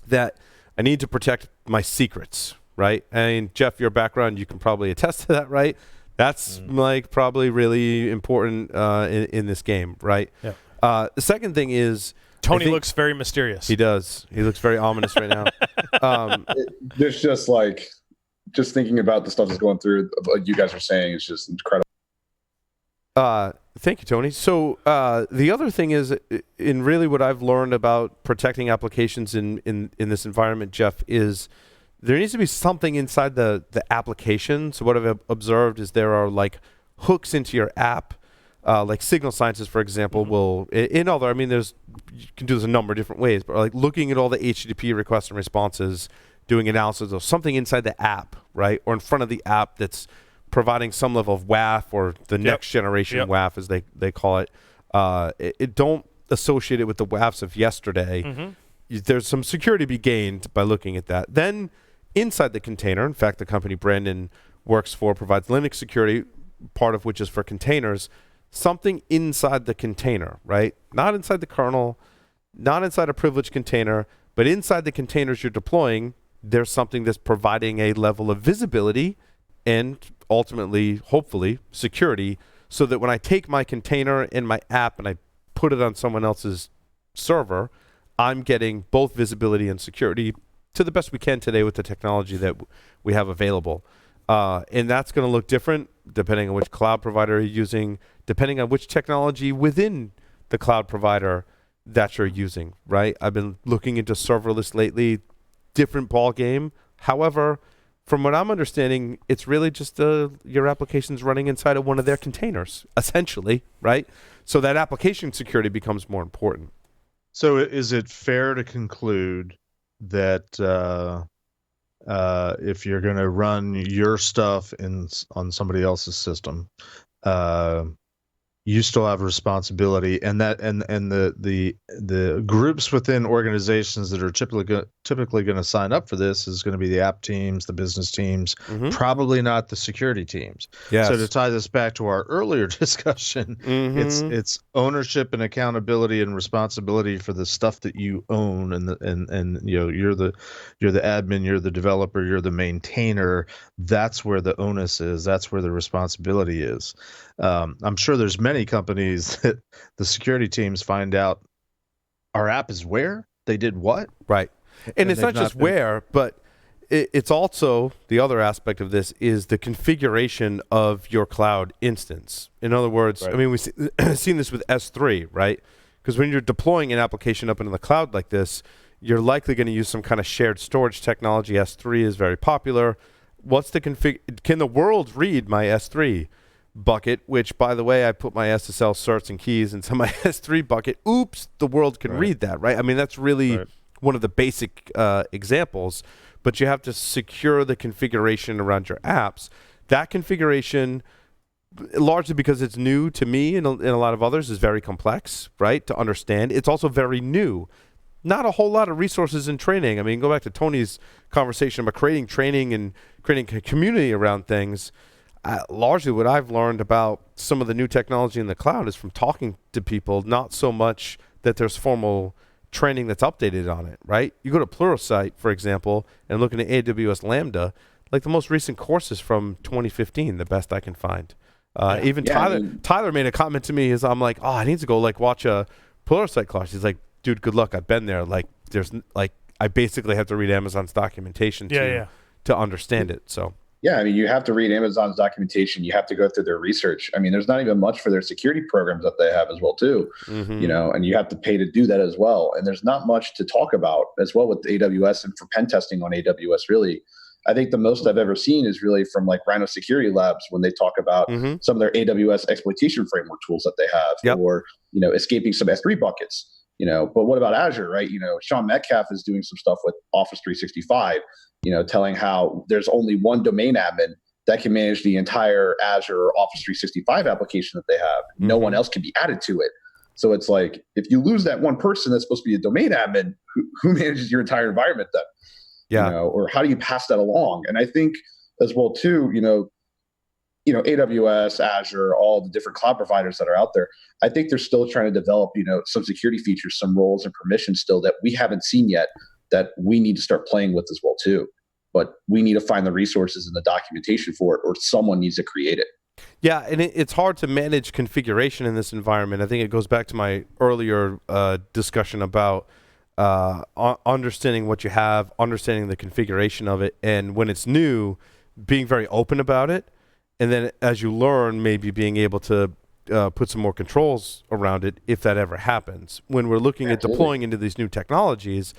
that I need to protect my secrets, right? And Jeff, your background, you can probably attest to that, right? That's like probably really important in this game, right? Yeah. The second thing is
Tony looks very mysterious.
He does. He looks very ominous right now.
There's just thinking about the stuff that's going through what you guys are saying is just incredible.
Thank you, Tony. So the other thing is, in really what I've learned about protecting applications in this environment, Jeff, is there needs to be something inside the application. So what I've observed is there are like hooks into your app, like Signal Sciences, for example, will, in other, I mean, you can do this a number of different ways, but like looking at all the HTTP requests and responses, doing analysis of something inside the app, right? Or in front of the app that's providing some level of WAF or the next generation WAF, as they call it. Don't associate it with the WAFs of yesterday. there's some security to be gained by looking at that. Then inside the container, in fact, the company Brandon works for provides Linux security, part of which is for containers, something inside the container, right? Not inside the kernel, not inside a privileged container, but inside the containers you're deploying, there's something that's providing a level of visibility and ultimately, hopefully, security, so that when I take my container and my app and I put it on someone else's server, I'm getting both visibility and security to the best we can today with the technology that we have available. And that's going to look different depending on which cloud provider you're using, depending on which technology within the cloud provider that you're using, right? I've been looking into serverless lately, different ball game. However, from what I'm understanding, it's really just your application's running inside of one of their containers, essentially, right? So that application security becomes more important.
So is it fair to conclude that if you're going to run your stuff on somebody else's system, you still have responsibility, and the groups within organizations that are typically going to sign up for this is going to be the app teams, the business teams, probably not the security teams.
Yes.
So to tie this back to our earlier discussion, it's ownership and accountability and responsibility for the stuff that you own, and you know, you're the admin, you're the developer, you're the maintainer. That's where the onus is. That's where the responsibility is. I'm sure there's many companies that the security teams find out our app is where they did what.
Right. And it's not just where, but it's also the other aspect of this is the configuration of your cloud instance. In other words, right. I mean, we've seen this with S3, right? Because when you're deploying an application up into the cloud like this, you're likely going to use some kind of shared storage technology. S3 is very popular. What's the can the world read my S3 bucket, which, by the way, I put my SSL certs and keys into my S3 bucket. Oops, the world can read that, right? I mean, that's really one of the basic examples, but you have to secure the configuration around your apps. That configuration, largely because it's new to me and a lot of others, is very complex, right, to understand. It's also very new. Not a whole lot of resources and training. I mean, go back to Tony's conversation about creating training and creating a community around things. Largely what I've learned about some of the new technology in the cloud is from talking to people, not so much that there's formal training that's updated on it, right? You go to Pluralsight, for example, and looking at AWS Lambda, like the most recent course is from 2015, the best I can find. Tyler made a comment to me as I'm like, oh, I need to go like watch a Pluralsight class. He's like, dude, good luck. I've been there. Like, there's like, I basically have to read Amazon's documentation to understand it. So.
Yeah, I mean, you have to read Amazon's documentation. You have to go through their research. I mean, there's not even much for their security programs that they have as well, too. You know, and you have to pay to do that as well. And there's not much to talk about as well with AWS and for pen testing on AWS, really. I think the most I've ever seen is really from like Rhino Security Labs when they talk about some of their AWS exploitation framework tools that they have, or, you know, escaping some S3 buckets. You know, but what about Azure, right? You know, Sean Metcalf is doing some stuff with Office 365, you know, telling how there's only one domain admin that can manage the entire Azure Office 365 application that they have. No one else can be added to it. So it's like, if you lose that one person that's supposed to be a domain admin, who manages your entire environment then? Yeah. You know, or how do you pass that along? And I think as well, too, you know, AWS, Azure, all the different cloud providers that are out there, I think they're still trying to develop, you know, some security features, some roles and permissions still that we haven't seen yet that we need to start playing with as well, too. But we need to find the resources and the documentation for it, or someone needs to create it.
Yeah, and it's hard to manage configuration in this environment. I think it goes back to my earlier discussion about understanding what you have, understanding the configuration of it, and when it's new, being very open about it. And then as you learn, maybe being able to put some more controls around it if that ever happens. When we're looking at deploying into these new technologies,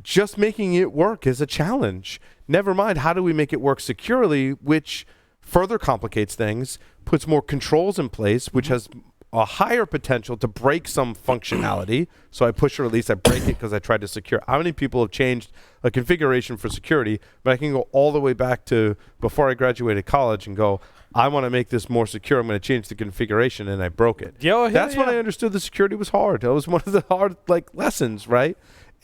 just making it work is a challenge. Never mind, how do we make it work securely, which further complicates things, puts more controls in place, which has a higher potential to break some functionality. So I push or release, I break it because I tried to secure. How many people have changed a configuration for security, but I can go all the way back to before I graduated college and go, I want to make this more secure. I'm going to change the configuration, and I broke it. That's when I understood the security was hard. That was one of the hard lessons, right?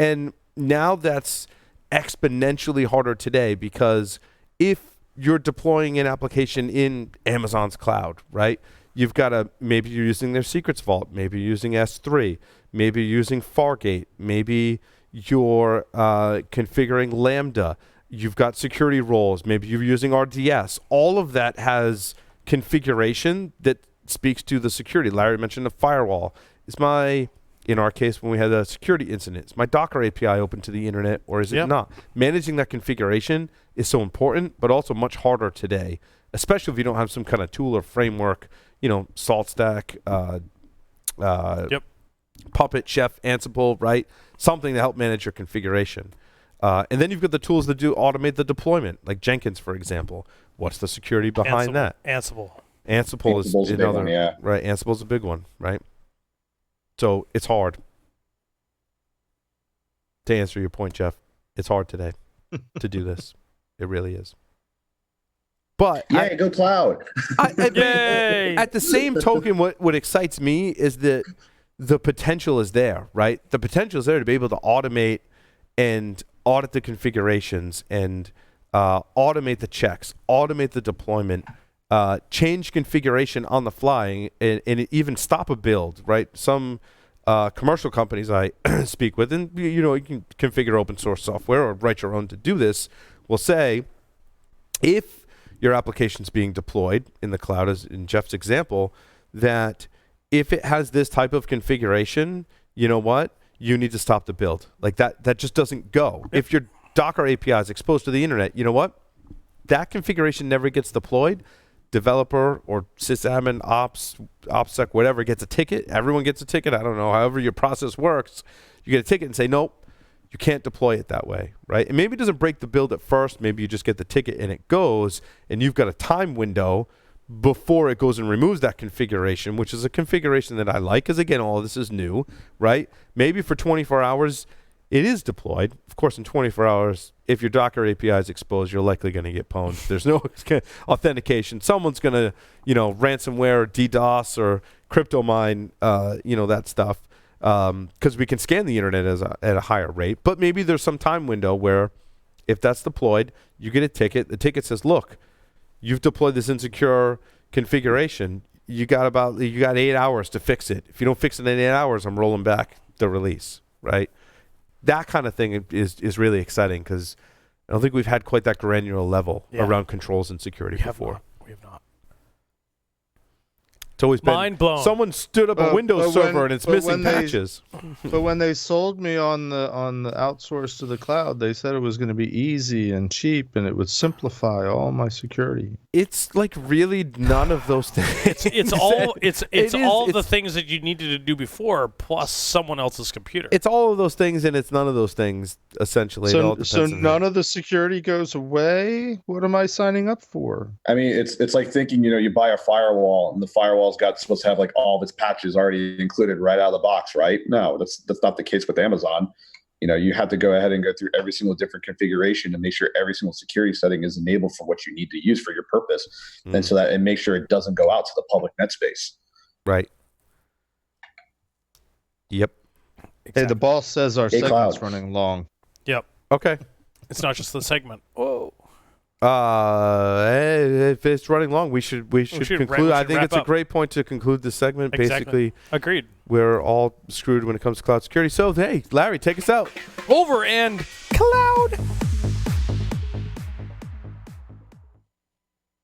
And now that's exponentially harder today, because if you're deploying an application in Amazon's cloud, right? You've got to, maybe you're using their secrets vault, maybe you're using S3, maybe you're using Fargate, maybe you're configuring Lambda, you've got security roles, maybe you're using RDS. All of that has configuration that speaks to the security. Larry mentioned a firewall. In our case, when we had a security incident, is my Docker API open to the internet, or is it not? Managing that configuration is so important, but also much harder today, especially if you don't have some kind of tool or framework, SaltStack, Puppet, Chef, Ansible, right? Something to help manage your configuration. And then you've got the tools that automate the deployment, like Jenkins, for example. What's the security behind that?
Ansible
Is another one, yeah. Right? Ansible's a big one, right? So it's hard. To answer your point, Jeff, it's hard today to do this. It really is. But
go cloud.
At the same token, what excites me is that the potential is there, right? The potential is there to be able to automate and audit the configurations and automate the checks, automate the deployment, change configuration on the fly, and even stop a build, right? Some commercial companies I speak with, and you can configure open source software or write your own to do this, will say, if your application's being deployed in the cloud, as in Jeff's example, that if it has this type of configuration, you know what? You need to stop the build. Like that just doesn't go. If your Docker API is exposed to the internet, you know what? That configuration never gets deployed. Developer or sysadmin, OPSEC, whatever, gets a ticket. Everyone gets a ticket. I don't know. However your process works, you get a ticket and say, nope, you can't deploy it that way, right? And maybe it doesn't break the build at first. Maybe you just get the ticket and it goes, and you've got a time window before it goes and removes that configuration, which is a configuration that I like, because again, all of this is new, right? Maybe for 24 hours, it is deployed. Of course, in 24 hours, if your Docker API is exposed, you're likely going to get pwned. There's no authentication. Someone's going to, ransomware or DDoS or crypto mine, that stuff, because we can scan the internet at a higher rate. But maybe there's some time window where if that's deployed, you get a ticket. The ticket says, look, you've deployed this insecure configuration. You got 8 hours to fix it. If you don't fix it in 8 hours, I'm rolling back the release, right? That kind of thing is really exciting, because I don't think we've had quite that granular level around controls and security before.
We have not.
It's always been
mind blown.
Someone stood up a Windows server and it's missing patches.
But when they sold me on the outsource to the cloud, they said it was going to be easy and cheap and it would simplify all my security.
It's like really none of those things.
It's all the things that you needed to do before, plus someone else's computer.
It's all of those things, and it's none of those things, essentially.
So none of the security goes away? What am I signing up for?
I mean, it's like thinking, you buy a firewall, and the firewall's supposed to have like all of its patches already included right out of the box, right? No, that's not the case with Amazon. You have to go ahead and go through every single different configuration and make sure every single security setting is enabled for what you need to use for your purpose, and so that, and make sure it doesn't go out to the public net space.
Right. Yep.
Exactly. Hey, the boss says our segment's running long.
Yep.
Okay.
It's not just the segment. Whoa.
If it's running long, we should conclude. I think it's a great point to conclude this segment.
Exactly.
Basically,
agreed.
We're all screwed when it comes to cloud security. So, hey, Larry, take us out.
Over and cloud.